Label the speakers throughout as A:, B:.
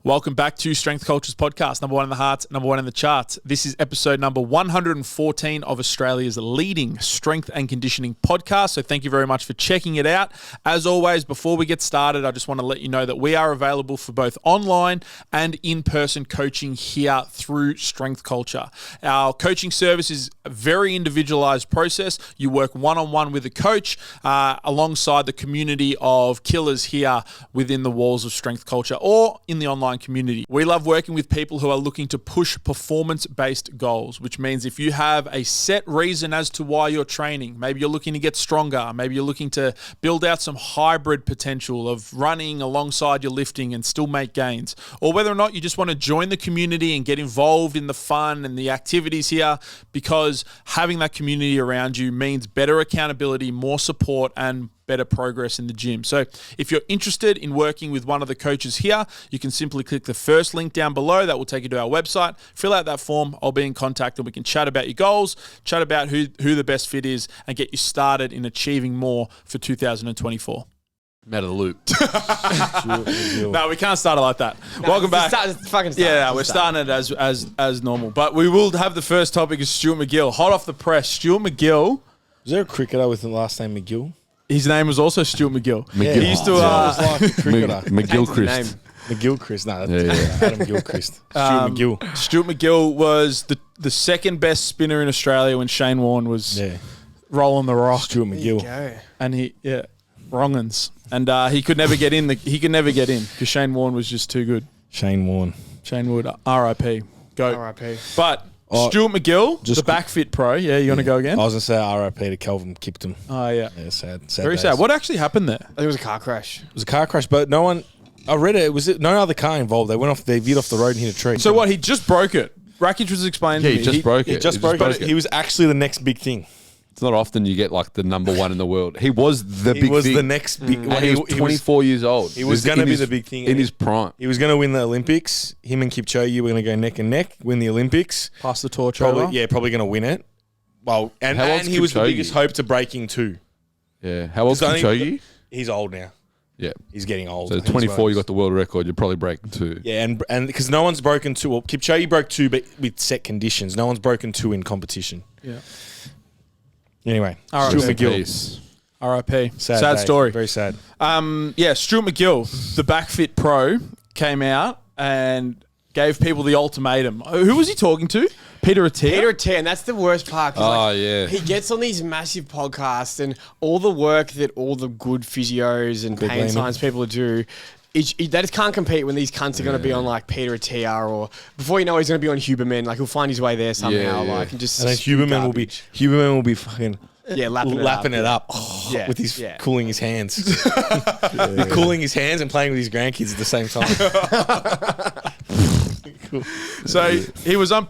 A: Welcome back to Strength Cultures Podcast, number one in the hearts, number one in the charts. This is episode number 114 of Australia's leading strength and conditioning podcast. So thank you very much for checking it out. As always, before we get started, I just want to let you know that we are available for both online and in-person coaching here through Strength Culture. Our coaching service is a very individualized process. You work one-on-one with a coach alongside the community of killers here within the walls of Strength Culture or in the online community. We love working with people who are looking to push performance-based goals, which means if you have a set reason as to why you're training, maybe you're looking to get stronger, maybe you're looking to build out some hybrid potential of running alongside your lifting and still make gains, or whether or not you just want to join the community and get involved in the fun and the activities here, because having that community around you means better accountability, more support, and better progress in the gym. So if you're interested in working with one of the coaches here, you can simply click the first link down below. That will take you to our website. Fill out that form. I'll be in contact and we can chat about your goals, chat about who the best fit is, and get you started in achieving more for 2024.
B: I'm out of the loop.
A: No, we can't start it like that. Welcome back. We're starting it as normal. But we will have the first topic is Stuart McGill. Hot off the press, Stuart McGill.
C: Is there a cricketer with the last name McGill?
A: His name was also Stuart McGill.
C: Yeah.
A: He used to
C: like a cricketer.
B: McGillchrist.
C: McGillchrist. No, that's Adam Gilchrist. Stuart McGill.
A: Stuart McGill was the second best spinner in Australia when Shane Warne was rolling the rock.
C: Stuart McGill.
A: And wrong'uns. And he could never get in. He could never get in because Shane Warne was just too good.
C: Shane Warne.
A: Shane Wood, R.I.P. Go.
D: R.I.P.
A: But Stuart McGill, the backfit pro. Yeah, you want to go again?
C: I was going to say R.I.P. to Kelvin Kipton.
A: Oh, yeah.
C: Yeah, sad.
A: Very sad. What actually happened there?
D: I think it was a car crash.
C: It was a car crash, but no one... I read it. No other car involved. They veered off the road and hit a tree.
A: So what? He just broke it. Rakic was explaining to me.
B: He just broke it.
C: He just broke it. He was actually the next big thing.
B: It's not often you get like the number one in the world. He was the big thing.
C: He was the next big...
B: And he was 24 years old.
C: He was going to be the big thing.
B: In his prime.
C: He was going to win the Olympics. Him and Kipchoge were going to go neck and neck, win the Olympics.
A: Pass the torch
C: probably,
A: over.
C: Yeah, probably going to win it. Well, and he was the biggest hope to breaking too.
B: Yeah. How old's Kipchoge?
C: He's old now.
B: Yeah.
C: He's getting old.
B: So 24, you got the world record. You're probably breaking two.
C: Yeah, and because no one's broken two. Well, Kipchoge broke two, but with set conditions. No one's broken two in competition.
A: Yeah.
C: Anyway,
A: R.I.P.
C: Stuart McGill.
A: R.I.P.
C: Sad
A: story.
C: Very sad.
A: Stuart McGill, the backfit pro, came out and gave people the ultimatum. Who was he talking to? Peter Attia?
D: Peter Attia, and that's the worst part.
B: Yeah.
D: He gets on these massive podcasts and all the work that all the good physios and pain science people do, they just can't compete when these cunts are going to be on like Peter Attia, or before you know he's going to be on Huberman. Like he'll find his way there somehow.
B: Yeah.
D: Like and just
C: and then Huberman will be fucking lapping it up with his cooling his hands. He's cooling his hands and playing with his grandkids at the same time.
A: Cool. So he was on.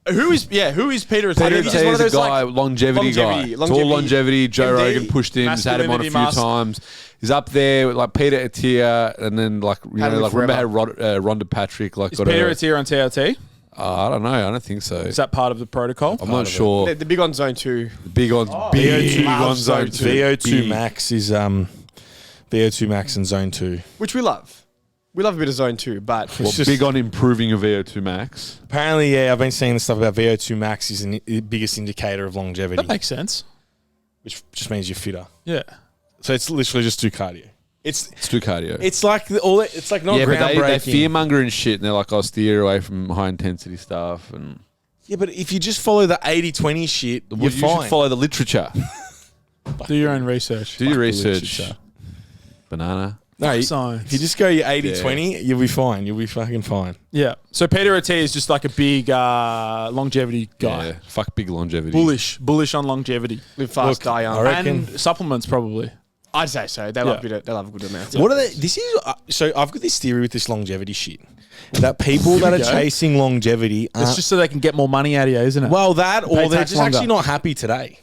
A: Who is Peter Attia?
B: Peter Attia is a guy, longevity guy. Tall longevity. Joe Rogan pushed him. He's had him on a few times. He's up there with like Peter Attia, and then remember how Rhonda Patrick
A: is Peter Attia on TRT?
B: I don't know. I don't think so.
A: Is that part of the protocol?
B: I'm not sure.
D: The big on zone 2.
B: The big on big on zone 2.
C: VO2 max is VO2 max in zone 2,
D: which we love. We love a bit of zone 2, but
B: big on improving your VO2 max.
C: Apparently, I've been seeing the stuff about VO2 max is the biggest indicator of longevity.
A: That makes sense.
C: Which just means you're fitter.
A: Yeah.
C: So it's literally just do cardio.
B: It's too cardio.
C: It's like it's like not groundbreaking.
B: But they fearmonger and shit, and they're like, I'll steer away from high intensity stuff. And
C: yeah, but if you just follow the 80-20 shit, you're
B: you
C: fine.
B: should follow the literature.
A: Do your own research.
B: Do your research. Banana.
C: No, if you just go your 80-20, you'll be fine. You'll be fucking fine.
A: Yeah. So Peter Attia is just like a big longevity guy.
B: Yeah, fuck big longevity.
A: Bullish on longevity.
D: Live fast, die young.
C: I reckon.
A: And supplements probably.
D: I'd say so. They love a good amount.
C: What are they? This is so. I've got this theory with this longevity shit that people that are chasing longevity,
A: it's just so they can get more money out of you, isn't it?
C: Well, that or they're just
A: longer.
C: actually not happy today.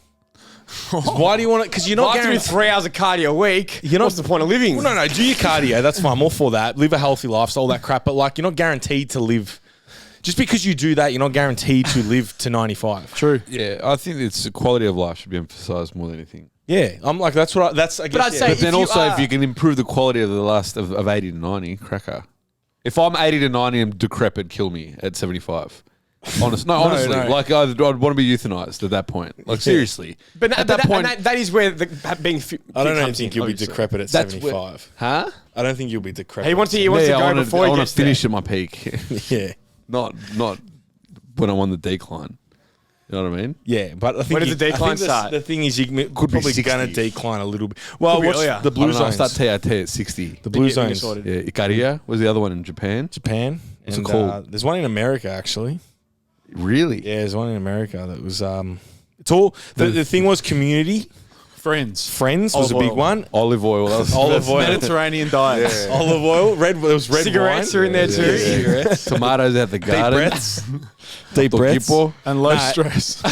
C: Why do you want it? Because you're not
D: doing 3 hours of cardio a week. What's the point of living?
C: Well, no. Do your cardio. That's fine. I'm all for that. Live a healthy lifestyle, all that crap. But like, you're not guaranteed to live. Just because you do that, you're not guaranteed to live to 95.
A: True.
B: Yeah, I think it's the quality of life should be emphasized more than anything.
C: Yeah, I'm like, that's what I guess.
D: But I'd say
B: But then also, if you can improve the quality of the last of 80 to 90, cracker. If I'm 80 to 90 and decrepit, kill me at 75. Honestly, like I'd want to be euthanized at that point. Like seriously,
D: but at that point, that is where being fit
C: I don't
D: comes
C: think
D: in,
C: you'll be
D: obviously.
C: decrepit at 75.
B: Huh?
C: I don't think you'll be decrepit.
D: He wants to go before he
B: I want
D: gets
B: to finish
D: there.
B: at my peak.
C: Yeah.
B: not when I'm on the decline. You know what I mean?
C: Yeah, but I think
D: when does the decline start?
C: The thing is, you could probably going to decline a little bit.
D: Well,
C: what's the blue zones?
B: Start TRT at 60.
C: The blue zones.
B: Yeah, Ikaria was the other one in Japan.
C: What's
B: it called?
C: There's one in America actually.
B: Really?
C: Yeah, there's one in America that was. It's all the thing was community.
A: Friends
C: was a big one.
B: Olive oil. That was
C: Olive oil.
A: Mediterranean diet.
C: Yeah. Olive oil. There was red
D: Cigarettes
C: wine.
D: are in there too.
C: Yeah. Cigarettes.
B: Tomatoes out the garden.
C: Deep breaths.
A: And low stress.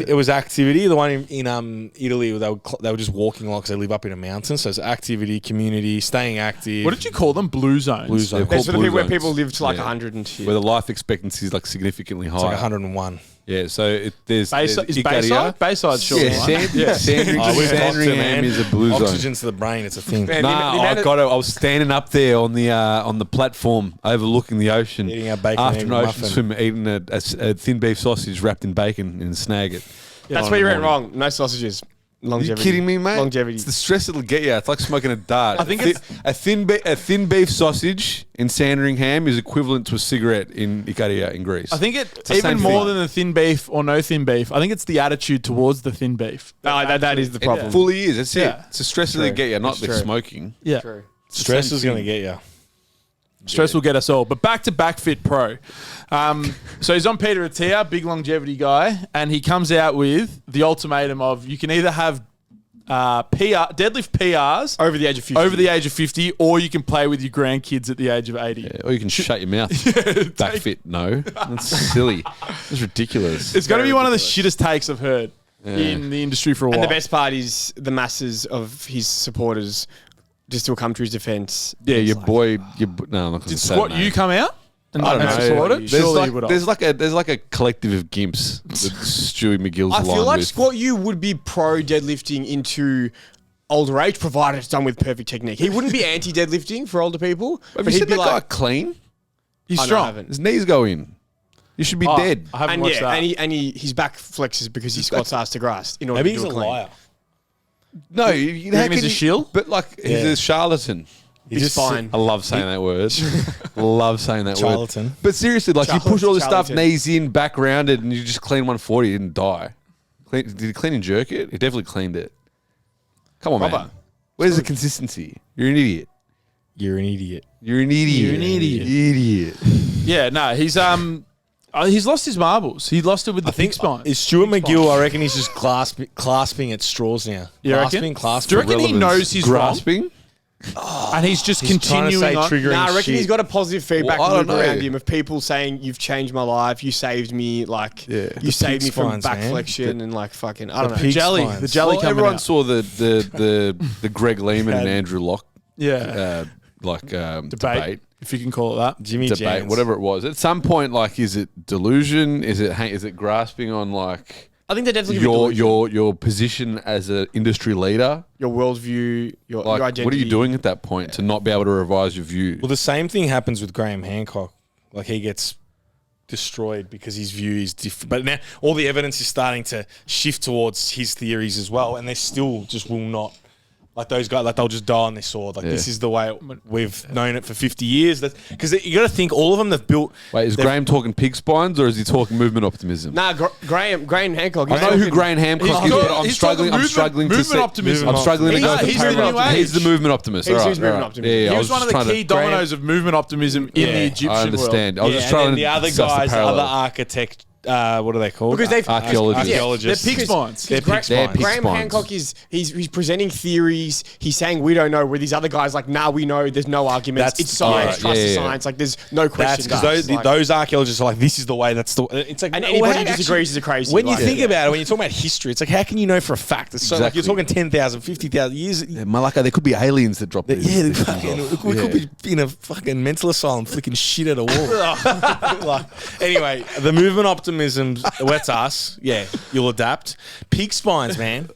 C: It was activity. The one in Italy, they were just walking along because they live up in a mountain. So it's activity, community, staying active.
A: What did you call them? Blue zones.
C: Blue zones.
D: That's for the
B: blue
D: people where
B: zones.
D: people live to like 100 and shit.
B: Where the life expectancy is like significantly higher.
C: It's like 101.
B: Yeah, so there's
A: Bayside, is
B: Ikaria.
A: Bayside sure.
B: Yeah, Sandringham is a blue zone.
C: Oxygen to the brain, it's a thing.
D: Man,
B: I was standing up there on the platform overlooking the ocean
C: Eating a bacon
B: after
C: egg
B: an ocean
C: muffin.
B: swim, eating a thin beef sausage wrapped in bacon and snag it.
D: That's where you went wrong. No sausages.
B: Are you
D: Longevity.
B: kidding me, mate?
D: Longevity.
B: It's the stress it'll get you. It's like smoking a dart.
A: I think it's
B: a thin beef sausage in Sandringham is equivalent to a cigarette in Ikaria in Greece.
A: I think it's
B: the
A: even
B: same
A: more
B: thing.
A: than the thin beef or no thin beef. I think it's the attitude towards the thin beef.
D: No, that is the problem.
B: It fully is. That's
A: Yeah.
B: it. It's the stress it'll get you, not the
D: true.
B: smoking.
A: Yeah.
D: True.
C: Stress
A: same
C: is going to
A: thing.
C: get you.
A: Stress will get us all. But back to Backfit Pro. So he's on Peter Attia, big longevity guy, and he comes out with the ultimatum of you can either have deadlift PRs
D: Over the age of 50.
A: or you can play with your grandkids at the age of 80.
B: Yeah, or you can shut your mouth. Backfit, no. That's silly. That's ridiculous.
A: It's going to be one of the shittest takes I've heard in the industry for a while.
D: And the best part is the masses of his supporters just will come to his defense.
B: Yeah, your boy. No, I'm not going to
A: Did
B: say
A: Squat
B: that,
A: you
B: mate.
A: come out? And
B: I don't
A: and
B: know.
A: support it? Surely you would have.
B: There's like a collective of gimps that Stewie McGill's
D: I feel
B: aligned
D: like
B: with.
D: Squat U would be pro deadlifting into older age, provided it's done with perfect technique. He wouldn't be anti deadlifting for older people,
B: Have
D: but
B: you
D: he'd
B: seen
D: be
B: that guy
D: like,
B: clean?
A: He's
D: I know, I
A: strong.
D: haven't.
B: His knees go in. You should be dead.
A: I haven't
D: and
A: watched that.
D: his back flexes because he squats ass to grass. In order
C: Maybe
D: to
C: he's
D: do
C: a
D: clean.
C: liar.
B: No,
A: You reckon he's a shield?
B: But like, he's
C: Yeah.
B: a charlatan.
D: He's fine.
B: I love saying that word. Love saying that
C: Charlatan.
B: word. But seriously, like you push all this stuff,
D: Charlatan.
B: knees in, back rounded, and you just clean 140, you didn't die. Did he clean and jerk it? He definitely cleaned it. Come on, man.
D: Proper.
B: Where's the consistency? You're an idiot.
C: You're an idiot.
B: You're an idiot.
A: You're an idiot.
B: Idiot.
A: Yeah, no, he's lost his marbles. He lost it with the pig spine.
C: Is Stuart McGill? I reckon he's just clasping at straws now.
A: You reckon?
C: Clasping.
A: Do you reckon he knows he's
B: grasping?
A: and he's just
C: He's trying to
A: continuing
C: say
A: on?
C: triggering
D: Nah, I reckon
C: shit.
D: he's got a positive feedback
B: Well, I
D: loop
B: don't know.
D: around him of people saying, "You've changed my life. You saved me. Like,
B: Yeah.
D: you saved
C: pig
D: me from
C: spines,
D: back
C: man.
D: flexion and like fucking. I don't know.
C: pig
A: Jelly,
C: spines.
A: the jelly
B: Well,
A: coming
B: everyone
A: out.
B: saw the Greg Lehman and Andrew Locke
A: Yeah,
B: debate.
A: if you can call it that.
C: Jimmy
B: Debate,
C: Jans.
B: whatever it was. At some point, like, is it delusion? Is it grasping on like
D: I think they're definitely gonna be delusional.
B: your position as an industry leader?
D: Your worldview, your
B: Like,
D: identity.
B: what are you doing at that point to not be able to revise your view?
C: Well, the same thing happens with Graham Hancock. Like he gets destroyed because his view is different. But now all the evidence is starting to shift towards his theories as well, and they still just will not. Like those guys, like they'll just die on their sword. Like this is the way we've known it for 50 years. That's because you got to think all of them they've built.
B: Wait, is Graham talking pig spines or is he talking movement optimism?
D: Nah, Graham Hancock.
B: I know who Graham Hancock is, but I'm
A: he's
B: struggling.
A: talking
B: I'm struggling to
A: movement
B: see.
A: optimism.
B: I'm struggling to
D: He's-
B: go.
D: he's
B: with
D: the new age.
B: He's the movement optimist.
D: He's
B: All right,
D: movement
B: all right.
D: optimist.
B: Yeah,
A: He
B: I
A: was one of the
B: just
A: key
B: trying to-
A: dominoes of movement optimism in the Egyptian
B: I understand.
A: world.
B: I was just trying
C: and
B: to
C: the other
B: discuss
C: guys, the
B: parallel.
C: other architect. What are they called?
D: Because they've
B: Archaeologists.
C: Archaeologists.
A: They're pig spines.
C: They're pig
B: They're
C: spines.
B: pig
D: Graham
B: spines.
D: Hancock he's presenting theories. He's saying we don't know. Where these other guys like, nah, we know. There's no arguments.
C: That's-
D: It's science.
B: yeah,
D: Trust the
B: yeah.
D: science. Like there's no
C: That's
D: questions.
C: because those archaeologists are like, this is the way. That's the. It's like
D: And
C: well,
D: anybody
C: how
D: who disagrees is a crazy.
C: When you
D: like,
C: think about it, when you're talking about history, it's like, how can you know for a fact? It's so like
B: Exactly.
C: you're talking 10,000, 50,000 years.
B: Yeah, Malaka, there could be aliens that drop these.
C: Yeah,
B: things
C: fucking,
B: off.
C: we
B: Yeah.
C: could be in a fucking mental asylum flicking shit at a wall. Like, anyway, the movement optimism, that's us. Yeah, you'll adapt. Pig spines, man.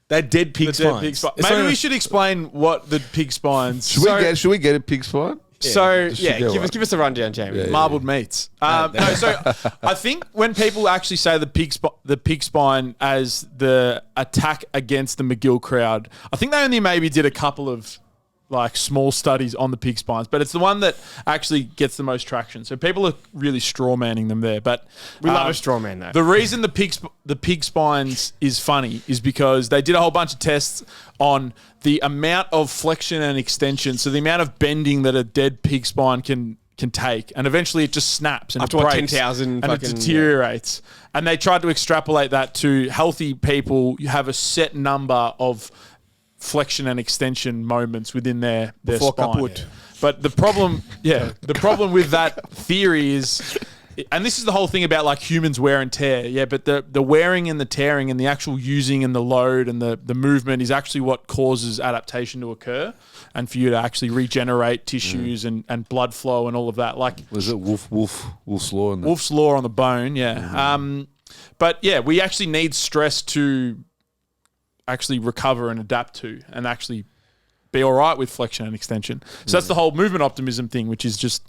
C: They're dead pig
A: The dead
C: spines.
A: pig spine.
C: It's
A: Maybe
C: not
A: we
C: even-
A: should explain what the pig spines.
B: Should we get a pig spine?
D: So give us a rundown, Jamie.
A: Marbled meats. No, so I think when people actually say the pig spine as the attack against the McGill crowd, I think they only maybe did a couple of like small studies on the pig spines, but it's the one that actually gets the most traction. So people are really straw manning them there. But
D: we love a straw man though.
A: The reason the pig spines is funny is because they did a whole bunch of tests on the amount of flexion and extension, so the amount of bending that a dead pig spine can take, and eventually it just snaps and
D: after
A: it breaks
D: 10,000
A: and it deteriorates. Yeah. And they tried to extrapolate that to healthy people. You have a set number of flexion and extension moments within their
D: before
A: spine.
D: kaput.
A: Yeah. But the problem, the problem with that theory is, and this is the whole thing about like humans wear and tear, but the wearing and the tearing and the actual using and the load and the movement is actually what causes adaptation to occur and for you to actually regenerate tissues and blood flow and all of that. Like,
B: was it Wolf's Law?
A: Wolf's Law on the bone, But we actually need stress to actually recover and adapt to and actually be all right with flexion and extension. So that's the whole movement optimism thing, which is just...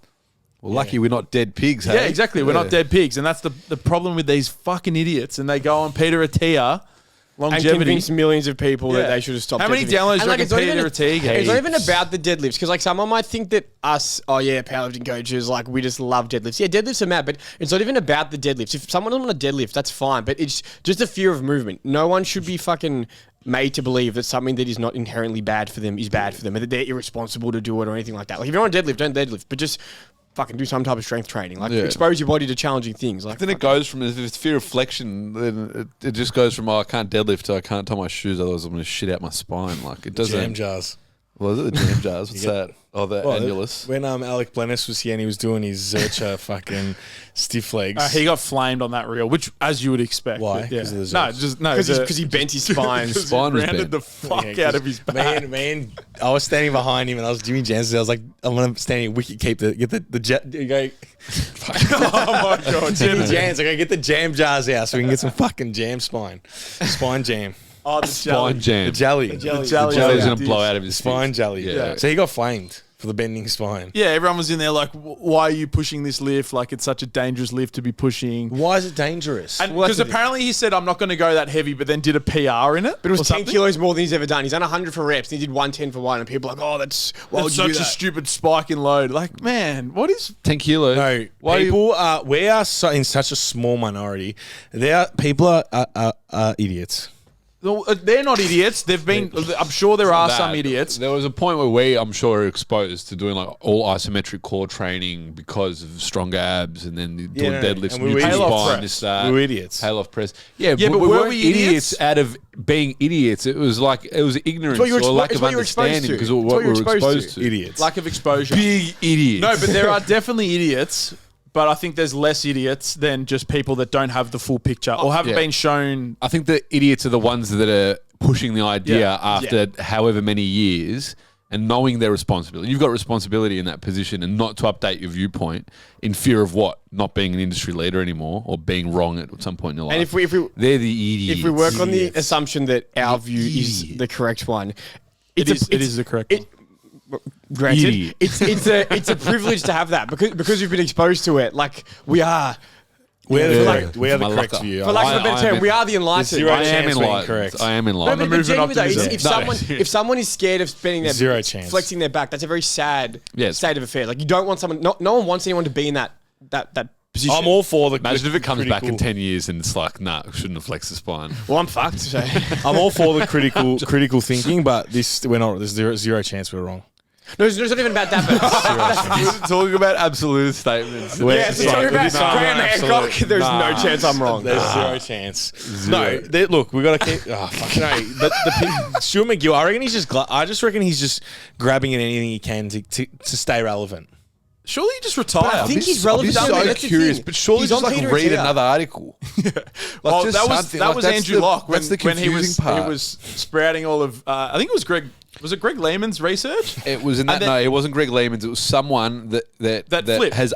B: Well, lucky we're not dead pigs, hey?
A: Yeah, exactly. We're not dead pigs. And that's the problem with these fucking idiots. And they go on Peter Attia, longevity.
D: And convince millions of people that they should have stopped.
A: How many downloads do you reckon Peter Attia gets?
D: It's not even about the deadlifts, because like someone might think that us, powerlifting coaches, like we just love deadlifts. Yeah, deadlifts are mad, but it's not even about the deadlifts. If someone doesn't want a deadlift, that's fine. But it's just a fear of movement. No one should be fucking made to believe that something that is not inherently bad for them is bad for them, and that they're irresponsible to do it or anything like that. Like if you want to deadlift, don't deadlift, but just fucking do some type of strength training. Like expose your body to challenging things. Like
B: then it goes from, if it's fear of flexion, then it just goes from, I can't deadlift to I can't tie my shoes, otherwise I'm going to shit out my spine. Like it doesn't.
C: Jam jars.
B: Well, is it the jam jars? What's that? Oh, the annulus.
C: When Alec Blennis was here and he was doing his Zercher fucking stiff legs.
A: He got flamed on that reel, which, as you would expect.
C: Why?
D: Because he bent his spine.
B: His spine was
A: rounded
B: bent.
A: the fuck out of his back.
C: Man, I was standing behind him and I was Jimmy Jansen. I was like, I'm going to stand here, wicket keep get the go.
A: Oh my God.
C: Jimmy Jansen, I go get the jam jars out so we can get some fucking spine jam.
A: Oh, the
B: spine jam.
C: The jelly.
A: The
B: jelly's going to blow out of his
C: spine jelly.
B: Yeah.
C: So he got flamed for the bending spine.
A: Yeah, everyone was in there like, why are you pushing this lift? Like, it's such a dangerous lift to be pushing.
C: Why is it dangerous?
A: Because apparently he said, I'm not going to go that heavy, but then did a PR in it.
D: But it was 10 kilos more than he's ever done. He's done 100 for reps, and he did 110 for one, and people are like, that's
A: such a stupid spike in load. Like, man, what is
B: 10 kilos?
C: No, we are in such a small minority. People are idiots.
A: They're not idiots. They've been. I'm sure there are some idiots.
B: There was a point where we, I'm sure, were exposed to doing like all isometric core training because of stronger abs, and then doing deadlifts,
C: and we were idiots. We were idiots.
B: Hail-off press. Yeah,
A: but were we idiots?
B: Out of being idiots, it was ignorance or lack of understanding because of what we were exposed to.
C: Idiots.
A: Lack of exposure.
B: Big idiots.
A: No, but there are definitely idiots. But I think there's less idiots than just people that don't have the full picture or haven't been shown.
B: I think the idiots are the ones that are pushing the idea after however many years and knowing their responsibility. You've got responsibility in that position and not to update your viewpoint in fear of what? Not being an industry leader anymore or being wrong at some point in your life.
D: And if we
B: they're the idiots.
D: If we work on the assumption that our view is the correct one,
A: it is the correct one.
D: Granted, it's a privilege to have that because we've been exposed to it. Like we are
C: the correct view.
D: For lack of a better term, we are the enlightened.
B: I am enlightened. I am enlightened.
D: No, but if someone is scared of spending their flexing their back, that's a very sad state of affairs. Like you don't want someone. No one wants anyone to be in that position.
C: I'm all for the.
B: Imagine if it comes back in 10 years and it's like, nah, shouldn't have flexed the spine.
D: Well, I'm fucked. So.
C: I'm all for the critical thinking, but we're not. There's zero chance we're wrong.
D: No, it's not even about that.
B: But talking about absolute statements.
D: Talking about Graham Hancock. There's no chance I'm wrong.
C: There's zero chance. No, look, we got to keep. Oh fuck no! Stuart McGill. I just reckon he's just grabbing at anything he can to stay relevant.
A: Surely he just retired.
D: I think he's relevant.
B: I'm so curious, but surely just like read another article.
A: Well, that was Andrew Locke when he was sprouting all of. I think it was Greg. Was it Greg Lehman's research?
B: It was in that. No, it wasn't Greg Lehman's. It was someone that has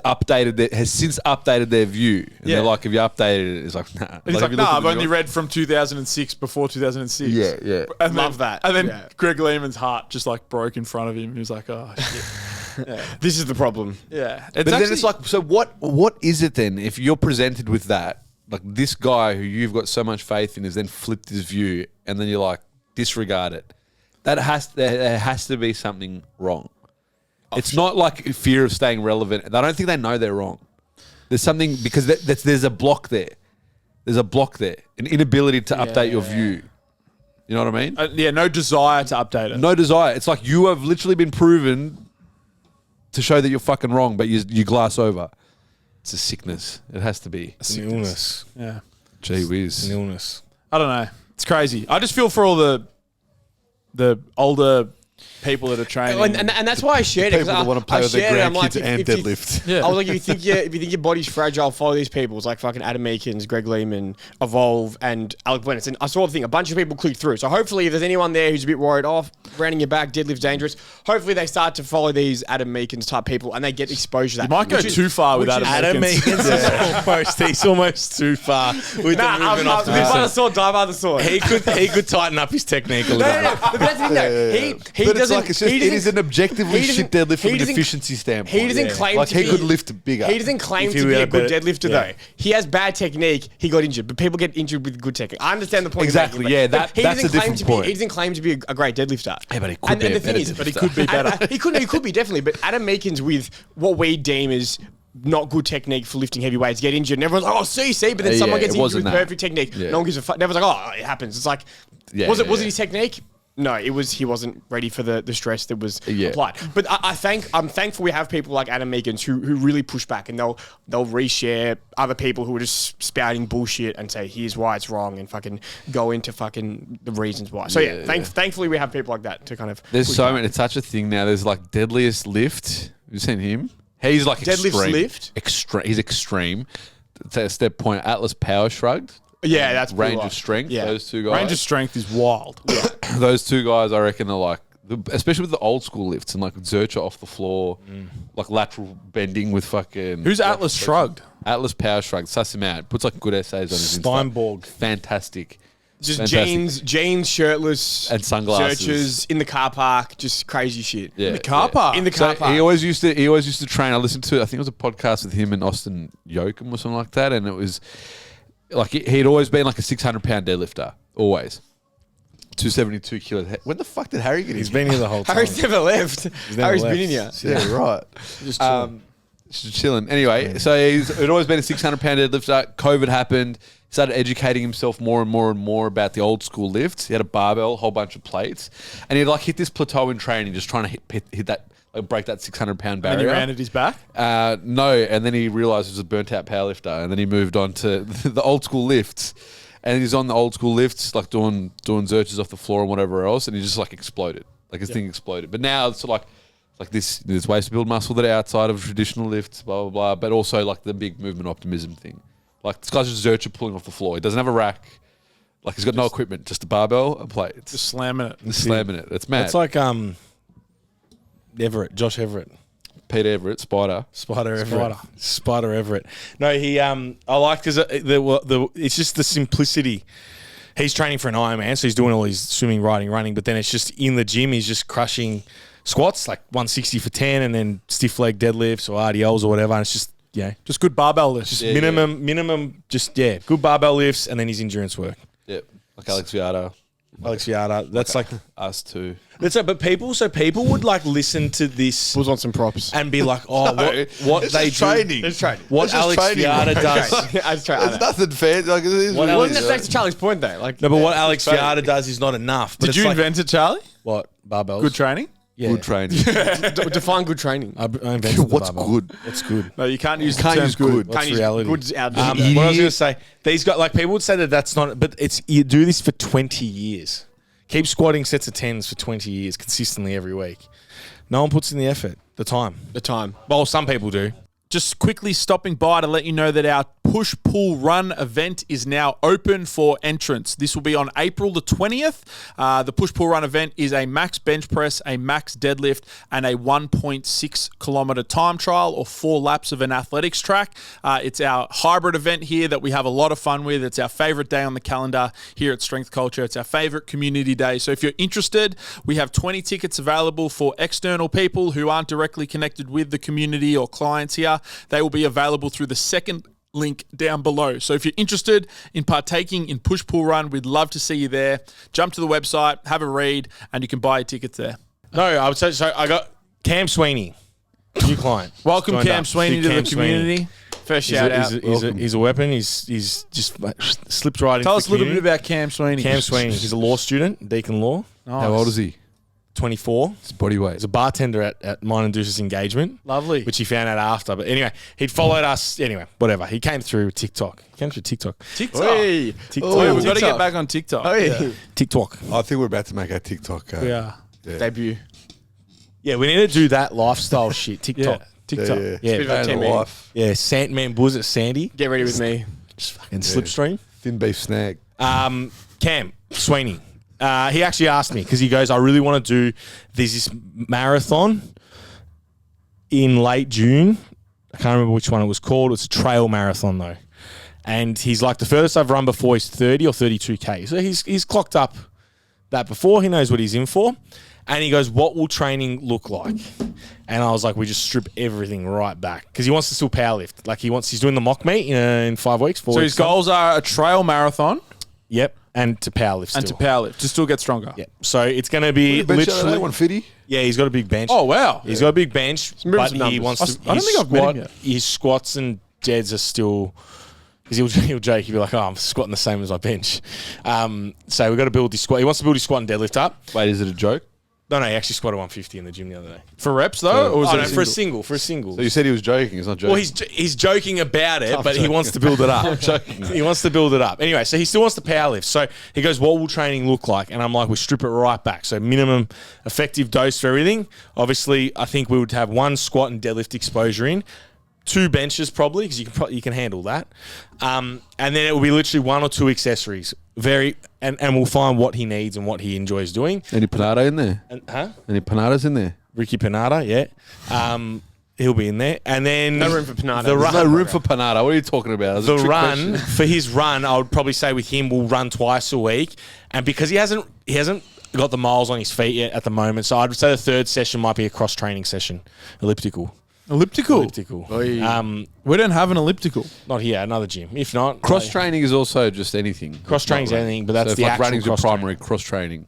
B: since updated their view. And they're like, "Have you updated it?" It's like, nah.
A: He's like, "Nah, I've only read from 2006 before 2006."
B: Yeah.
A: And love that. And then Greg Lehman's heart just like broke in front of him. He was like, "Oh shit."
D: This is the problem.
A: Yeah.
B: But then it's like, so what is it then if you're presented with that? Like this guy who you've got so much faith in has then flipped his view, and then you're like, disregard it. There has to be something wrong. It's not like fear of staying relevant. I don't think they know they're wrong. There's something, because there's a block there. There's a block there, an inability to update your view. You know what I mean?
A: No desire to update it.
B: No desire. It's like you have literally been proven to show that you're fucking wrong, but you glass over. It's a sickness. It has to be.
C: It's an illness.
A: Yeah.
B: Gee whiz.
C: An illness.
A: I don't know. It's crazy. I just feel for all the older people that are training.
D: And that's why I shared it.
B: People that want to play with their grandkids and deadlift.
A: Yeah.
D: I was like, if you think your body's fragile, follow these people. It's like fucking Adam Meakins, Greg Lehman, Evolve, and Alec Blennis. And I saw the thing. A bunch of people clicked through. So hopefully, if there's anyone there who's a bit worried, rounding your back, deadlift's dangerous. Hopefully, they start to follow these Adam Meakins type people, and they get exposure to that.
A: You might go too far with Adam
C: Meakins. He's almost too far with the movement off the
D: by the sword, die by the sword.
C: He could tighten up his technique a little bit.
D: But that's the thing, though. He
B: But
D: doesn't.
B: it is an objectively
D: he doesn't-
B: shit deadlift from
D: he
B: an
D: doesn't-
B: efficiency standpoint.
D: He doesn't claim
B: like
D: to
B: he
D: be,
B: could lift bigger.
D: He doesn't claim
C: If
D: to
C: he
D: be
C: had
D: a good
C: better-
D: deadlifter, though. He has bad technique. He got injured, but people get injured with good technique. I understand the point.
B: Exactly,
D: you're making,
B: yeah,
D: but he
B: that's
D: doesn't
B: a
D: claim
B: different
D: to
B: point.
D: He doesn't claim to be a great deadlifter.
B: Yeah, but he could be
D: and
B: a
D: the thing
B: better
D: is,
B: deadlifter.
A: He could be better.
D: He could be definitely. But Adam Meakins with what we deem as not good technique for lifting heavy weights get injured, and everyone's like, "Oh, see," but then someone
B: Yeah,
D: gets
B: it
D: injured
B: wasn't
D: with
B: that.
D: perfect technique.
B: Yeah.
D: No one gives a fuck. Everyone's like, "Oh, it happens." It's like,
B: Yeah,
D: was it
B: yeah,
D: his technique? No, it was. He wasn't ready for the stress that was
B: Yeah.
D: applied. But I'm thankful we have people like Adam Meakins who really push back, and they'll reshare other people who are just spouting bullshit and say here's why it's wrong, and fucking go into fucking the reasons why. So thankfully we have people like that to kind of.
B: There's
D: push
B: so
D: back.
B: many. It's such a thing now. There's like deadliest lift. You've seen him? He's like
D: Deadlift's
B: extreme.
D: lift?
B: He's extreme. To a step point, Atlas Power Shrugged.
D: Yeah, that's
B: Range
D: pretty
B: of strength.
D: Yeah.
B: Those two guys.
A: Range of strength is wild.
B: Those two guys, I reckon, are like, especially with the old school lifts and like Zercher off the floor, like lateral bending with fucking.
A: Who's Atlas Shrugged?
B: Atlas Power Shrugged. Suss him out. Puts like good essays on his Insta.
C: Steinborg.
B: Fantastic.
D: Just
B: Fantastic.
D: jeans, shirtless,
B: And sunglasses.
D: Searchers in the car park, just crazy shit.
B: Yeah,
A: In the car park.
D: In the car
B: So
D: park.
B: he always used to train. I listened to, I think it was a podcast with him and Austin Yoakum or something like that, and it was like he'd always been like a 600-pound deadlifter, always 272 kilos. When the fuck did Harry get
C: He's
B: in?
C: been here the whole time.
D: Harry's never left.
C: never
D: Harry's
C: left.
D: been in here.
B: Yeah, right.
C: Just chilling.
B: Just chilling. Anyway, so he'd always been a 600-pound deadlifter. COVID happened. He started educating himself more and more and more about the old school lifts. He had a barbell, a whole bunch of plates, and he'd like hit this plateau in training, just trying to hit that, like break that 600-pound barrier.
A: And he ran at his back.
B: No, and then he realised he was a burnt-out powerlifter, and then he moved on to the old school lifts, and he's on the old school lifts, like doing Zerchers off the floor and whatever else, and he just like exploded, like his thing exploded. But now it's like there's ways to build muscle that are outside of traditional lifts, blah blah blah, but also like the big movement optimism thing. Like this guy's just Zercher pulling off the floor. He doesn't have a rack. Like he's got no equipment, just a barbell and plates.
A: Just slamming it.
B: Just slamming it. It's mad.
C: It's like Everett, Josh Everett.
B: Pete Everett, Spider.
C: Spider Everett. No, he. I like because it's just the simplicity. He's training for an Ironman, so he's doing all his swimming, riding, running. But then it's just in the gym, he's just crushing squats like 160 for 10, and then stiff leg deadlifts or RDLs or whatever. And it's just
A: Just good barbell lifts.
C: just minimum. Just good barbell lifts, and then his endurance work.
B: Yep. Like Alex Viada.
C: Alex Viada. That's like
B: Us too.
C: that's it. But people would like listen to this
D: Pulls on some props.
C: and be like, oh, what
B: It's
C: they
B: just
C: do.
B: training.
D: It's training.
C: What
B: It's just
C: Alex
B: training.
C: Viada does.
D: I just try.
B: There's nothing fair. Like, it is
C: What
B: what it
C: else?
B: is,
D: That's Charlie's point, though. Like,
C: No, but what Alex
B: training.
C: Viada does is not enough. But
A: Did
C: it's
A: you
C: like,
A: invent it, Charlie?
C: what barbells?
A: Good training?
C: Yeah.
B: Good training.
D: define good training.
C: I invented the
B: What's
C: barbell.
B: good?
C: What's good?
A: No, you can't use
B: Can't
A: the term
B: use
A: good.
B: good.
C: What's
D: Can't use
C: reality?
D: Good's out.
C: What I was going to say, these guys, like people would say that's not, but it's you do this for 20 years. Keep squatting sets of 10s for 20 years consistently every week. No one puts in the effort, the time.
D: The time.
C: Well, some people do.
A: just quickly stopping by to let you know that our Push Pull Run event is now open for entrance. This will be on April the 20th. The Push Pull Run event is a max bench press, a max deadlift, and a 1.6 kilometer time trial or 4 laps of an athletics track. It's our hybrid event here that we have a lot of fun with. It's our favorite day on the calendar here at Strength Culture. It's our favorite community day. So if you're interested, we have 20 tickets available for external people who aren't directly connected with the community or clients here. They will be available through the second link down below. So if you're interested in partaking in Push Pull Run, we'd love to see you there. Jump to the website, have a read, and you can buy your tickets there.
C: No, I would say so. I got Cam Sweeney, new client.
A: Welcome, Cam Sweeney, to the community.
D: First shout out.
C: He's a weapon. He's just like, slipped right into
A: Tell us a
C: the
A: little bit
C: community.
A: about Cam Sweeney.
C: Cam Sweeney. He's a law student, Deakin Law.
A: Nice.
B: How old is he?
C: 24.
B: His body weight.
C: He's a bartender at Mine and Deuce's engagement.
A: Lovely.
C: Which he found out after. But anyway, he'd followed us. Anyway, whatever. He came through TikTok.
A: TikTok.
D: Hey.
C: TikTok.
A: Oh, we've got to get back on TikTok.
C: TikTok.
E: I think we're about to make our TikTok.
A: Yeah.
D: Debut.
C: Yeah, we need to do that lifestyle shit. TikTok.
A: Yeah. TikTok.
C: Yeah.
D: Bit of a
E: Day in the
D: team
E: life.
C: Yeah, Sandman, was it Sandy?
D: Get ready with me.
C: Just fucking slipstream.
E: Thin beef snag.
C: Cam Sweeney. He actually asked me because he goes, I really want to do this marathon in late June. I can't remember which one it was called. It's a trail marathon though. And he's like, the furthest I've run before is 30 or 32K. So he's clocked up that before. He knows what he's in for. And he goes, what will training look like? And I was like, we just strip everything right back. Because he wants to still powerlift. Like he's doing the mock meet in 5 weeks. 4
A: So
C: weeks.
A: his goals are a trail marathon
C: Yep. And to powerlift still.
A: and to powerlift to still get stronger.
C: Yeah. So it's going to be
E: Bench
C: literally
E: 150.
C: Yeah, he's got a big bench.
A: Oh, wow.
C: He's got a big bench,
D: moving
C: but
D: some
C: he
D: numbers.
C: wants to.
A: I don't think I've met him yet.
C: His squats and deads are still. Because he'll joke, he'll be like, "Oh, I'm squatting the same as my bench." So we've got to build his squat. He wants to build his squat and deadlift up.
B: Wait, is it a joke?
C: No, he actually squatted 150 in the gym the other day.
A: For reps, though? Or was
C: Oh,
A: it
C: no,
A: a
C: for a
A: single?
C: single.
B: So you said he was joking. He's not joking.
C: Well, he's joking about it, but he wants to build it up. He wants to build it up. Anyway, so he still wants to powerlift. So he goes, what will training look like? And I'm like, we strip it right back. So minimum effective dose for everything. Obviously, I think we would have 1 squat and deadlift exposure in. 2 benches probably, because you can handle that. And then it will be literally 1 or 2 accessories. And we'll find what he needs and what he enjoys doing.
B: Any panada in there? Any panadas in there?
C: Ricky Panada, yeah. He'll be in there. And then
D: No room for panada.
C: The
B: There's
C: run,
B: no room for panada. What are you talking about? That's a
C: the
B: trick
C: run
B: question.
C: for his run, I would probably say with him, we'll run twice a week. And because he hasn't got the miles on his feet yet at the moment, so I'd say the 3rd session might be a cross training session, elliptical.
A: Elliptical? We don't have an elliptical.
C: Not here, another gym. If not,
B: Cross training is also just anything.
C: Cross training's
B: Not running.
C: anything, but that's
B: so
C: the
B: if like
C: actual
B: running's your
C: cross
B: primary cross training,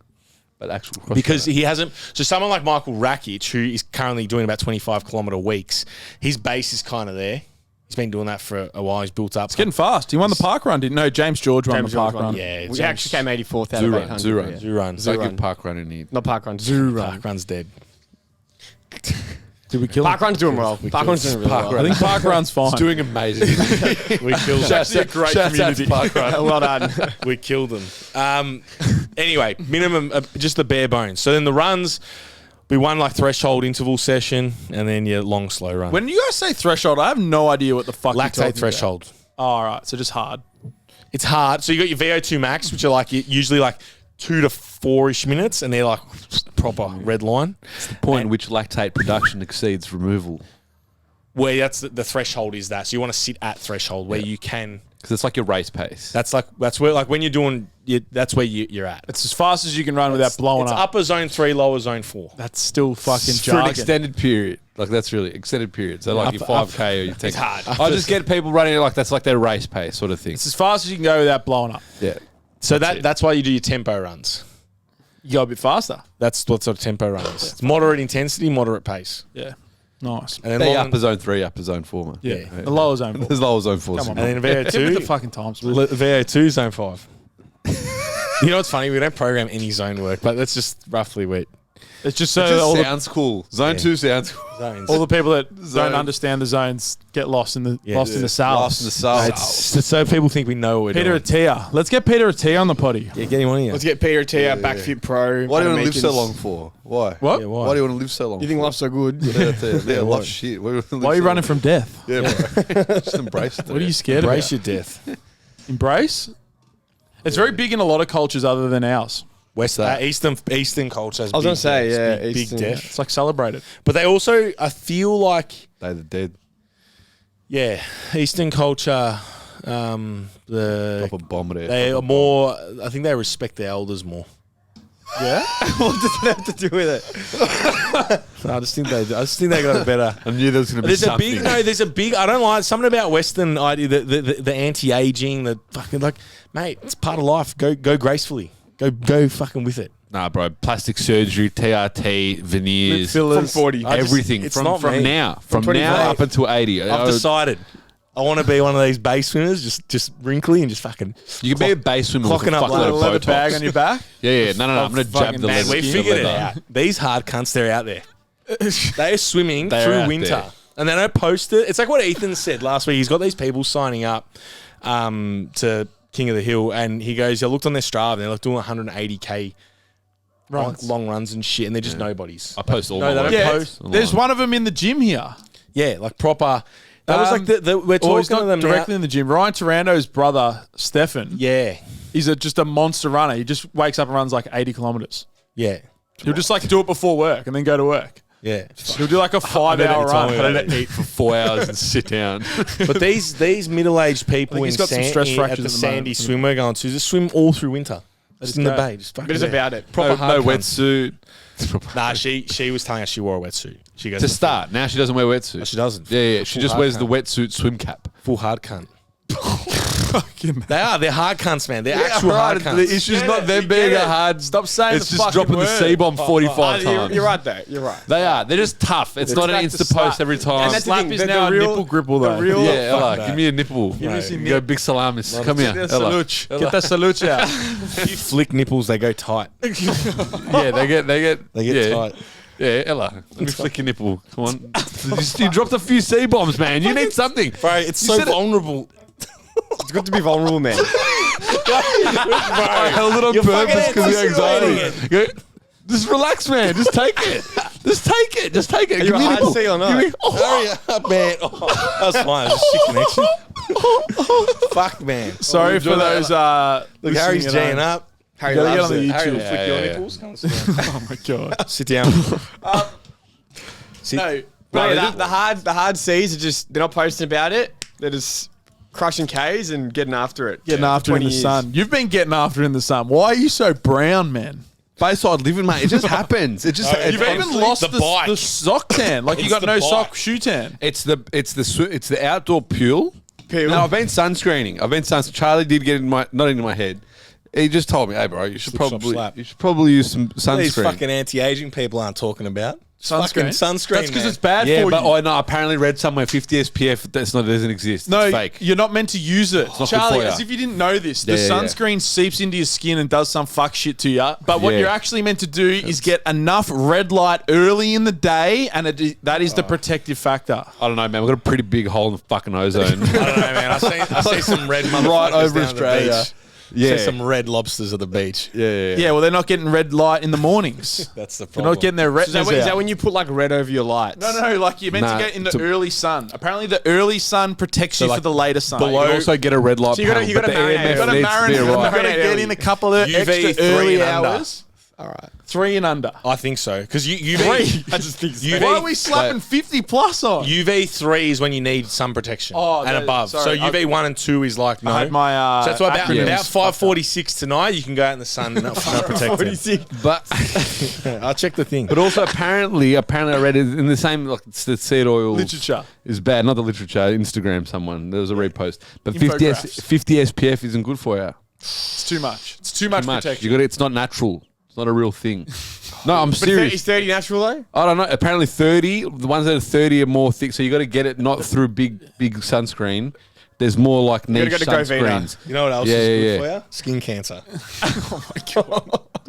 B: but actual cross
C: because
B: training.
C: he hasn't. So someone like Michael Rakic, who is currently doing about 25-kilometer weeks, his base is kind of there. He's been doing that for a while. He's built up.
A: It's getting fast. He won the park run, didn't No, James George won
D: James
A: the park
D: George
A: run.
D: won.
C: Yeah,
D: We
C: James-
D: actually came 84th out
B: Zoo
D: of
B: run,
D: 800.
B: zoo run.
D: yeah.
C: Zoo run.
B: Don't
D: run.
B: give park run any.
D: Not park run, zoo run.
C: Park run's dead.
A: Did we kill him?
D: Park run's doing well. Park run's doing really well.
A: I think park run's fine.
B: It's doing amazing.
C: We killed him.
B: Shouts out to park run.
D: Well done.
C: We killed them. Anyway, minimum, just the bare bones. So then the runs, we won like threshold interval session, and then your long slow run.
A: When you guys say threshold, I have no idea what the fuck you're talking
C: Lactate
A: about.
C: threshold.
A: Oh, all right. So just hard.
C: It's hard. So you got your VO2 max, which are like usually like 2 to 4-ish minutes, and they're like proper red line.
B: Point in which lactate production exceeds removal.
C: Where that's the threshold is that. So you want to sit at threshold where you can.
B: Because it's like your race pace.
C: That's where like when you're doing. That's where you're at.
A: It's as fast as you can run without blowing
C: It's
A: up.
C: upper zone 3, lower zone 4.
A: That's still fucking
B: for
A: jargon.
B: an extended period. Like that's really extended period. So like your 5K or your 10K.
C: It's hard.
B: I just get people running it like that's like their race pace sort of thing.
A: It's as fast as you can go without blowing up.
B: Yeah.
C: So that's why you do your tempo runs.
A: You go a bit faster.
C: That's what sort of tempo run is. It's moderate intensity, moderate pace.
A: Yeah. Nice.
C: And then
B: They
C: long,
B: upper zone 3, upper zone 4, man.
A: Yeah. The lower zone.
B: There's lower zone 4.
A: Come on,
C: and then
A: Get with the
C: VO2,
A: fucking times, man.
C: VO2 zone 5. You know what's funny? We don't program any zone work, but that's just roughly where
A: It's just so
B: It just
A: all the,
B: sounds cool. Zone 2 sounds cool.
C: Zones.
A: all the people that
B: Zones.
A: don't understand the zones get lost in the
C: Yeah.
A: lost in the cells.
B: Lost in the cells.
C: It's so people think we know what we're
A: Peter
C: doing.
A: Attia. Let's get Peter Attia on the potty.
C: Yeah, get him on here.
D: Let's get Peter T, our backfit pro.
B: Why do you want to live so
D: Meekins.
B: long for? Why?
A: What?
C: Yeah,
B: Why do you want to live so long?
D: You think life's so good?
B: Yeah,
C: what?
B: life's shit. Why
A: Why are you running from death?
B: Yeah, bro. Just embrace it.
A: What are you scared
C: Embrace
A: about?
C: your death.
A: Embrace? It's very big in a lot of cultures other than ours.
C: West Eastern culture has
D: I was gonna say, yeah,
C: big
D: Eastern.
C: death.
A: It's like celebrated.
C: But they also, I feel like,
B: Day of the Dead.
C: yeah, Eastern culture,
B: Drop a bomb there.
C: they are more, I think they respect their elders more.
A: Yeah?
D: What does that have to do with it?
C: I just think they got it better.
B: I knew there was going to be something.
C: There's a big, I don't like, something about Western idea, the anti-aging, the fucking, like, mate, it's part of life. Go gracefully. Go fucking with it.
B: Nah, bro. Plastic surgery, TRT, veneers,
D: From 40.
B: everything.
C: it's
B: From
C: not me.
B: now.
D: From
B: From now
D: 25.
B: up until 80.
C: I've decided. I want to be one of these base swimmers, just wrinkly and just fucking.
B: You can be a base swimmer with a
C: clocking up
B: fuckload
C: like
B: of
C: a
A: Leather
B: Botox.
A: bag on your back?
B: Yeah. No. I'm going to jab
A: fucking
B: the
A: man,
B: leather.
C: We
A: Skin
C: figured it
B: leather.
C: out. These hard cunts, they're out there. They're swimming
B: They're
C: through
B: out
C: winter.
B: there.
C: And they don't post it. It's like what Ethan said last week. He's got these people signing up to King of the Hill. And he goes, I looked on their Strava and they're like doing 180K long runs and shit. And they're just nobodies.
B: I post all
C: No,
B: my
C: they don't
B: work.
A: Yeah,
C: post.
A: there's one of them in the gym here.
C: Yeah, like proper. That was like we're
A: Or he's
C: talking to
A: not
C: them
A: directly
C: now.
A: in the gym. Ryan Tarando's brother, Stefan,
C: Yeah,
A: he's just a monster runner. He just wakes up and runs like 80 kilometers.
C: yeah,
A: He'll just like do it before work and then go to work.
C: yeah.
A: He'll do like a 5-hour run.
B: I don't eat for 4 hours and sit down.
C: But these middle-aged people
A: he's
C: in
A: got some stress
C: at
A: fractures
C: the
A: at the
C: Sandy
A: moment.
C: swim we're going to just swim all through winter. Just in the
A: great.
C: bay. Just fucking
D: But it's
C: there.
D: about it.
C: Proper
B: no
C: hard cunts.
B: wetsuit.
C: Nah, she was telling us she wore a wetsuit. She goes
B: To start. Now she doesn't wear wetsuit.
C: No, she doesn't.
B: Yeah. She
C: Full
B: just
C: hard
B: wears the
C: cunt.
B: wetsuit swim cap.
C: Full hard cunt.
A: Fucking
C: They're hard cunts, man. They're actual hard cunts.
B: The issue's not them being a hard.
A: Stop saying
B: It's
A: the
B: just
A: fucking
B: dropping
A: word.
B: the C-bomb 45 times.
D: You're right there. You're right.
B: They are. They're just tough. It's not an
A: like the
B: Insta post
A: slap.
B: every time.
A: And
D: that's the
A: slap
D: thing,
A: is
D: the
A: now
D: real-
A: a nipple gripple though.
D: the real-
B: Yeah,
C: fuck
B: Ella,
C: that.
B: give me a nipple.
A: Give me some
B: Go big salamis. Come here,
A: Get
B: Ella.
A: salute. Get that salute out.
C: If you flick nipples, they go tight.
B: Yeah, they get yeah.
C: tight.
B: Yeah, Ella, let me flick your nipple. Come on. You dropped a few C-bombs, man. You need something.
C: Bro, it's
B: You
C: so
B: said it.
C: vulnerable.
D: It's good to be vulnerable, man.
B: I held it on
C: You're
B: purpose
C: fucking
B: because of
C: anticipating
B: anxiety. Go, just relax, man. Just take it. Just take it. Just take it.
D: Are you a hard C or not?
C: Hurry up, man. Oh, that was fine. It was a shit connection. Fuck, man.
A: Sorry for those.
C: Look, Harry's G'ing up.
D: Harry
A: Gotta get
D: loves
A: on the
D: it.
A: YouTube.
C: Harry will
A: Yeah,
C: flick your
B: yeah, yeah.
C: nipples. Come on, sit down.
A: Oh my god.
C: Sit down.
A: No,
D: Bro, the hard C's are just, they're not posting about it. They're just crushing K's and getting after it.
A: getting
D: for
A: after it in
D: 20
A: the
D: years.
A: sun. You've been getting after it in the sun. Why are you so brown, man?
B: Bayside living, mate. It just happens. It just.
A: You've even lost
C: the bike.
A: the sock tan. Like you
C: It's
A: got
C: the
A: no
C: bike.
A: sock shoe tan.
B: It's the outdoor peel. No, I've been sunscreening. Charlie did get not into my head. He just told me, "Hey, bro, you should
C: Slip, slop, slap.
B: probably use some
C: These
B: sunscreen."
C: fucking anti-aging people aren't talking about. Fucking sunscreen.
A: That's because
C: man.
A: it's bad
B: Yeah,
A: for
B: but
A: you.
B: I know. Apparently, read somewhere 50 SPF. Doesn't exist.
A: No,
B: it's fake.
A: you're not meant to use it.
B: not good
A: Charlie,
B: for ya.
A: as if you didn't know this. The
B: Yeah, yeah, yeah.
A: sunscreen seeps into your skin and does some fuck shit to you. But what
B: Yeah.
A: you're actually meant to do is get enough red light early in the day, and that is the protective factor.
B: I don't know, man. We've got a pretty big hole in the fucking ozone.
C: I don't know, man. I see some red motherfuckers
B: Right over
C: down
B: Australia.
C: At the beach.
B: Yeah.
C: See some red lobsters at the beach.
A: Yeah, well, they're not getting red light in the mornings.
C: That's the
A: They're
C: problem.
A: not getting their
D: Is that,
A: retinas
D: when, is that
A: out.
D: when you put like red over your lights?
A: No, like you're meant
B: Nah,
A: to get in the
B: to-
A: early sun. Apparently, the early sun protects you
C: like
A: for the later sun.
B: You can also get a red light
D: So you gotta-
B: panel,
D: you
B: but
D: gotta
B: the
D: marinate.
B: AMF
D: You gotta
B: needs to be
A: You
B: right.
A: gotta get in a couple of
C: UV
A: extra
C: 3
A: early
C: and under.
A: hours.
D: All right.
A: 3 and under.
C: I think so. Because UV,
D: I just think
C: UV,
A: Why are we slapping 50 plus on?
C: UV3 is when you need sun protection
A: Oh,
C: and
A: that-
C: above.
A: sorry,
C: So UV 1 and 2 is like no.
A: I had my
C: So that's why about
A: acronyms
C: 5:46 tonight you can go out in the sun and not protected.
B: But
C: I'll check the thing.
B: but also apparently I read it in the same like it's the seed oil
A: literature.
B: is bad. Not the literature. Instagram someone there was a repost. But 50 SPF isn't good for you.
A: It's too much. It's too much
B: Too much.
A: protection.
B: It's not natural. It's not a real thing. No, I'm
D: But
B: serious.
D: is 30 natural though?
B: I don't know. Apparently 30, the ones that are 30 are more thick. So you got to get it not through big sunscreen. There's more like niche
D: gotta go to Govina.
B: sunscreens.
C: You know what else
B: Yeah,
C: is
B: yeah,
C: good
B: yeah.
C: for you? Skin cancer.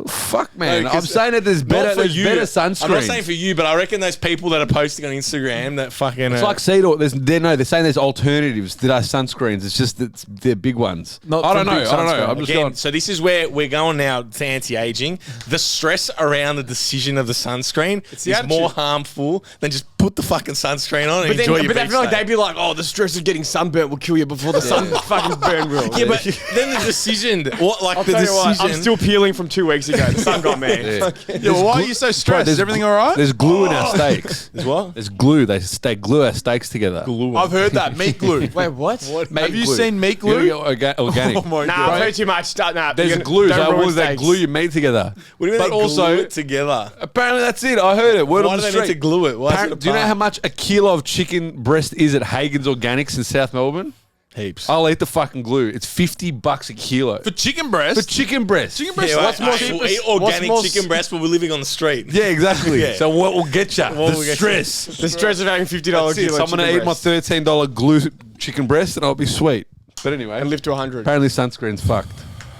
B: Fuck, man.
C: No,
B: I'm
C: 'cause
B: saying that there's better,
C: for
B: there's
C: you.
B: better sunscreens.
C: I'm not saying for you, but I reckon those people that are posting on Instagram that fucking.
B: It's like Cedar. They're saying there's alternatives that are sunscreens. It's just that they're big ones.
A: Not
B: I don't
A: from
B: know.
A: big
B: I don't know.
A: sunscreen.
B: I'm just
C: Again,
B: going.
C: so this is where we're going now to anti-aging. The stress around the decision of the sunscreen
A: the
C: is
A: attitude.
C: more harmful than just put the fucking sunscreen on and
D: But
C: enjoy
D: then,
C: your
D: but I
C: beach
D: feel like
C: day.
D: they'd be like, "Oh, the stress of getting sunburnt will kill you before the sun fucking burn will."
C: Yeah, but then the decision, what like
D: I'll
C: the
D: tell you what,
C: decision.
D: I'm still peeling from 2 weeks ago. The sun got me.
A: Yeah, well, why are you so stressed? Is everything all right?
B: There's glue in our steaks.
C: Is what?
B: There's glue. They glue our steaks together.
A: I've heard that. Meat glue.
D: Wait, what?
A: Have you seen meat glue?
B: You gotta get organic.
A: Oh my
D: Nah,
A: God.
D: I've heard too much. Nah,
B: There's
D: you're
B: glue.
D: don't
B: So
D: ruin
B: what is that
D: steaks.
B: glue your meat together?
C: What do you mean
B: But
C: they
B: also,
C: glue it together?
B: apparently that's it. I heard it. Word
C: Why
B: on
C: do
B: the
C: they need
B: street.
C: to glue it? Why is it
B: Do you know
C: apart?
B: how much a kilo of chicken breast is at Hagen's Organics in South Melbourne?
C: Heaps.
B: I'll eat the fucking glue. It's $50 a kilo
A: For chicken breast?
B: for chicken breast.
A: Chicken breast.
C: Yeah,
A: what's more
C: we'll
A: cheapest?
C: eat organic
D: more
C: chicken breast, but we're living on the street.
B: Yeah, exactly.
C: Yeah.
B: So what will get you?
C: What
B: The
C: will get you?
B: stress.
D: The stress of having $50
B: That's it.
D: kilo
B: So I'm going to
D: chicken
B: eat my
D: breast
B: $13 glue chicken breast and I'll be sweet. But anyway,
D: and live to 100.
B: apparently sunscreen's fucked.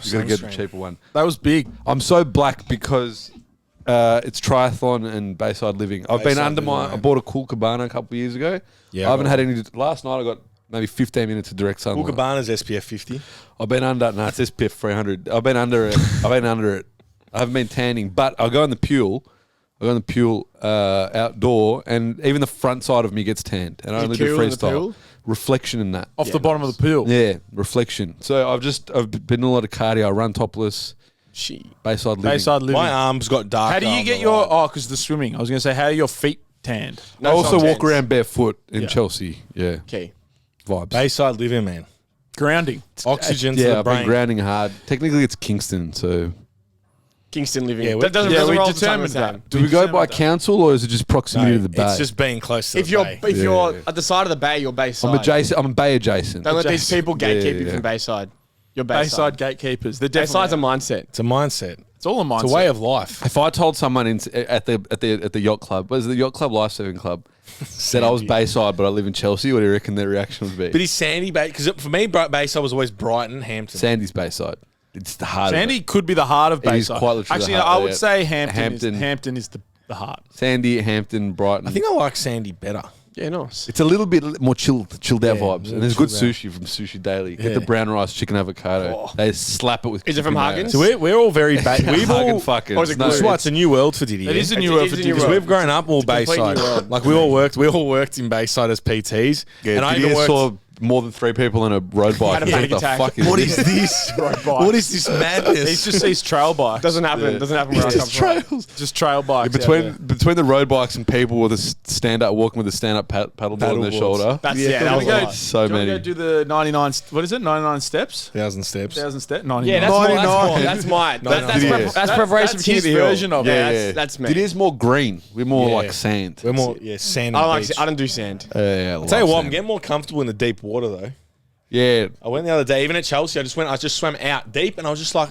B: You got to get the
C: Sunscreen.
B: cheaper one.
A: That was big.
B: I'm so black because it's triathlon and Bayside living. I've been
C: Bayside
B: under
C: living,
B: I
C: mate.
B: bought a cool cabana a couple of years ago.
C: Yeah,
B: I haven't
C: I
B: had any. Last night I got maybe 15 minutes of direct sunlight.
C: Cabana's SPF 50.
B: I've been under. No, it's SPF 300. I've been under it. I haven't been tanning, but I'll go in the pool. Outdoor, and even the front side of me gets tanned. And I
D: You
B: only do
D: cool in the
B: freestyle.
D: pool?
B: Reflection in that.
A: Off the bottom of the pool.
B: Yeah, reflection. So I've been doing a lot of cardio. I run topless. Bayside living.
A: Bayside living.
C: My arms got dark.
A: How do you get your... Oh, because the swimming. I was going to say, how are your feet tanned?
B: I also
D: sometimes.
B: walk around barefoot in Chelsea. Yeah,
D: Okay.
B: vibes.
C: Bayside living, man?
A: Grounding.
C: Oxygen to
B: Yeah,
C: the
B: I've been
C: brain.
B: grounding hard. Technically, it's Kingston. So,
D: Kingston living.
C: Yeah,
D: that doesn't,
A: yeah,
D: doesn't
A: we
D: roll off the tongue
A: determined
D: the same.
A: that.
B: do we go by council or is it just proximity to the bay?
C: It's just being close to
D: If
C: the
D: you're
C: bay.
D: you're
B: Yeah.
D: at the side of the bay, you're Bayside.
B: I'm adjacent. I'm bay adjacent.
D: Don't let these people gatekeep
B: Yeah,
D: you
B: yeah.
D: from Bayside. You're
A: Bayside
D: Bayside.
A: gatekeepers. They're
D: Bayside's a
A: definitely...
D: mindset.
C: It's a mindset.
A: It's all a mindset.
C: It's a way of life.
B: If I told someone at the yacht club, what is it, the yacht club, lifesaving club, said I was Bayside but I live in Chelsea, what do you reckon their reaction would be?
C: But is Sandy Bay? Because for me, Bayside was always Brighton, Hampton.
B: Sandy's Bayside. It's the heart.
A: Sandy
B: Of it.
A: could be the heart of
B: It is
A: Bayside.
B: quite literally
A: Actually,
B: the heart,
A: I would
B: yeah.
A: say Hampton.
B: Hampton.
A: Hampton is the heart.
B: Sandy, Hampton, Brighton.
C: I think I like Sandy better.
D: Yeah, nice.
B: it's a little bit more chilled out
C: Yeah,
B: vibes,
C: more
B: and there's good
C: chilled out.
B: sushi from Sushi Daily. Get
C: Yeah.
B: the brown rice, chicken avocado.
C: Oh.
B: They slap it with.
D: Is it from
B: mayo.
D: Hagen's?
C: So we're all very we've all.
B: fucking.
D: Or is it
B: no,
D: glue?
C: That's why it's a new world for Diddy.
A: It is a new
D: It
A: world
D: is
A: for
D: a new
A: Diddy.
C: Because
D: world.
C: we've grown up all
D: complete new
C: Bayside.
D: world.
C: Like we all worked in Bayside as PTs.
B: Yeah,
C: and I
B: Didier
C: even worked.
B: saw more than 3 people on a road bike.
D: Had a panic
B: What the
D: attack.
B: fuck is
C: What
B: this?
C: is this? What is this madness?
A: He just sees trail bikes.
D: Doesn't happen.
B: Yeah.
D: Doesn't happen where I come
C: Just
D: from.
C: trails.
A: Just trail bikes. out
B: Between
A: there.
B: between the road bikes and people with a stand up walking with a stand up paddleboard on their
C: Paddleboards.
B: shoulder.
D: That's
C: Yeah,
D: yeah.
C: do
D: That
C: you
D: was
A: wanna
D: a
A: go-
D: lot.
B: So
A: Do you want
B: many.
A: to go do the 99... What is it? 99 steps?
C: 1,000 steps.
A: 1,000 steps? 99.
D: Yeah, that's my.
C: No,
D: That's
C: no.
D: that's preparation
A: That's
D: for King
A: his
D: of the Hill.
A: version of it.
D: Yeah, that's me.
B: It is more green. We're more
C: Yeah.
B: like sand.
C: We're more sand.
D: I
C: and
D: don't like.
C: beach.
D: I don't do sand.
B: Yeah,
C: Tell you what, I'm getting more comfortable in the deep water though.
B: Yeah,
C: I went the other day, even at Chelsea. I just swam out deep, and I was just like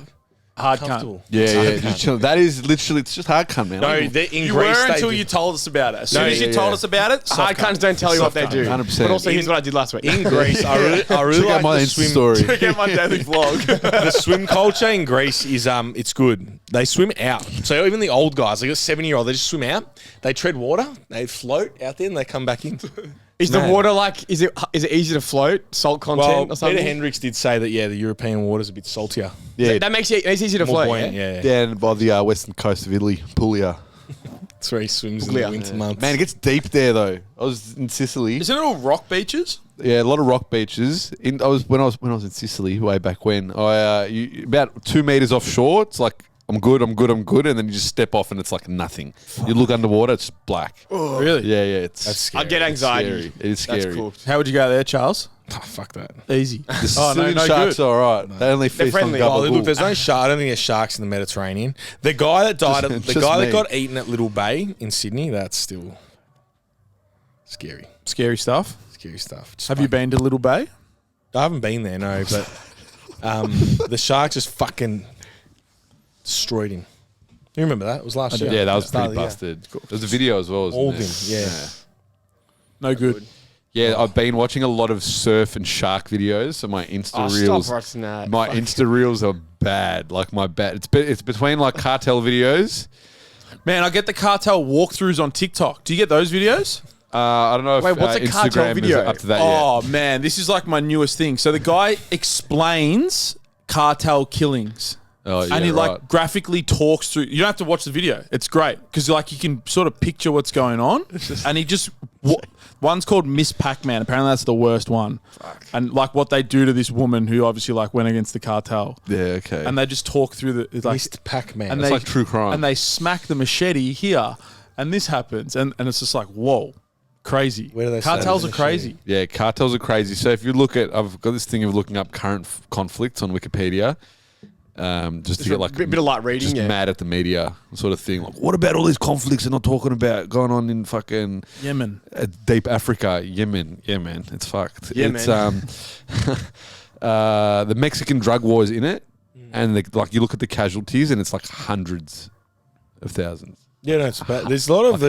A: Hard cunt.
C: comfortable.
B: yeah. Just chill. That is literally. It's just hard cunt, man.
C: No,
B: Like,
C: in
A: You
C: Greece,
A: were
C: they
A: until
C: did-
A: you told us about it. As soon
C: No,
A: as you
B: yeah,
A: told
B: yeah.
A: us about it,
D: Hard
A: soft
D: cunts don't tell you what they
A: Soft
D: do.
B: 100%.
D: But also, here's what I did last week.
C: in Greece. I really
B: check
C: like
B: out my
C: the
B: Insta
C: swim.
B: story.
A: Check out my daily vlog.
C: The swim culture in Greece is it's good. They swim out. So even the old guys, like a 70-year-old, they just swim out. They tread water. They float out there, and they come back in.
D: Is the
C: mad.
D: water like? Is it easy to float? Salt content
C: Well,
D: or something?
C: Peter Hendricks did say that the European water's a bit saltier,
B: yeah,
D: That makes it. It's easy to
C: more
D: float.
C: buoyant.
D: Yeah.
C: Yeah,
B: down by the western coast of Italy, Puglia.
C: that's where he swims in
D: Puglia.
C: the winter months.
B: Man, it gets deep there though. I was in Sicily.
A: Isn't it all rock beaches?
B: Yeah, a lot of rock beaches. When I was in Sicily way back when. About 2 meters offshore. It's like I'm good, and then you just step off and it's like nothing. You look underwater, it's black.
A: Really?
B: Yeah, it's
C: That's scary.
D: I get anxiety.
B: scary. It is scary.
D: That's cool.
A: How would you go there, Charles?
C: Oh, fuck that.
A: Easy.
B: The
A: Oh, no,
B: Sicilian
A: no
B: sharks
A: good.
B: are all right. They only feast on
D: friendly.
C: Oh,
B: gabagool.
C: look, there's no shark. I don't think there's sharks in the Mediterranean. The guy that died,
B: Just-
C: the
B: just
C: guy
B: me.
C: that got eaten at Little Bay in Sydney, that's still scary.
A: Scary stuff.
C: Scary stuff. Just
A: Have you been to Little Bay?
C: I haven't been there, no, but the sharks just fucking destroyed him. You remember that? It was last year.
B: Yeah, that was
C: Start
B: pretty
C: of the year.
B: busted. There's a video as well. Wasn't
C: Oldham,
B: there?
C: yeah.
A: No good.
B: Yeah, I've been watching a lot of surf and shark videos. So my Insta reels,
D: Stop watching that.
B: my Insta reels are bad. Like my bad. It's between like cartel videos.
A: Man, I get the cartel walkthroughs on TikTok. Do you get those videos?
B: I don't know if
D: Wait, what's a cartel
B: Instagram
D: video?
B: is up to that
A: Oh, man, this is like my newest thing. So the guy explains cartel killings.
B: Oh, yeah,
A: and he
B: right.
A: like graphically talks through. You don't have to watch the video. It's great because like you can sort of picture what's going on. And he just one's called Miss Pac-Man. Apparently that's the worst one. And like what they do to this woman who obviously like went against the cartel.
B: Yeah, okay.
A: And they just talk through the it's like
C: Mr. Pac-Man.
A: and
B: It's
A: they
B: like true crime.
A: And they smack the machete here, and this happens, and it's just like whoa, crazy.
C: Where do they
A: Cartels
C: say
A: are
C: the
A: crazy.
B: Yeah, cartels are crazy. So if you look at, I've got this thing of looking up current conflicts on Wikipedia, just to get like
D: bit of light reading,
B: just
D: yeah.
B: mad at the media sort of thing. Like, what about all these conflicts they're not talking about going on in fucking
A: Yemen.
B: deep Africa, Yemen? Yeah, man, it's fucked.
D: Yeah,
B: it's
D: man.
B: the Mexican drug war is in it, and like you look at the casualties, and it's like hundreds of thousands.
C: Yeah, no, it's bad. There's a lot of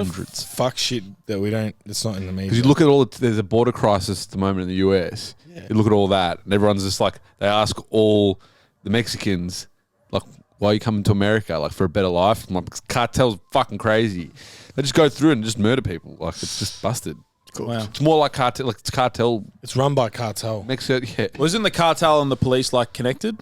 B: hundreds.
C: fuck shit that we don't. That's not in the media.
B: Because you look at all, there's a border crisis at the moment in the US. You look at all that, and everyone's just like, they ask all the Mexicans, like, why are you coming to America? Like, for a better life? I'm like, cartel's fucking crazy. They just go through and just murder people. Like, it's just busted.
A: Cool. Wow.
B: It's more like cartel, like it's cartel.
C: It's run by cartel.
B: Mexico, yeah.
A: Well, isn't the cartel and the police like connected?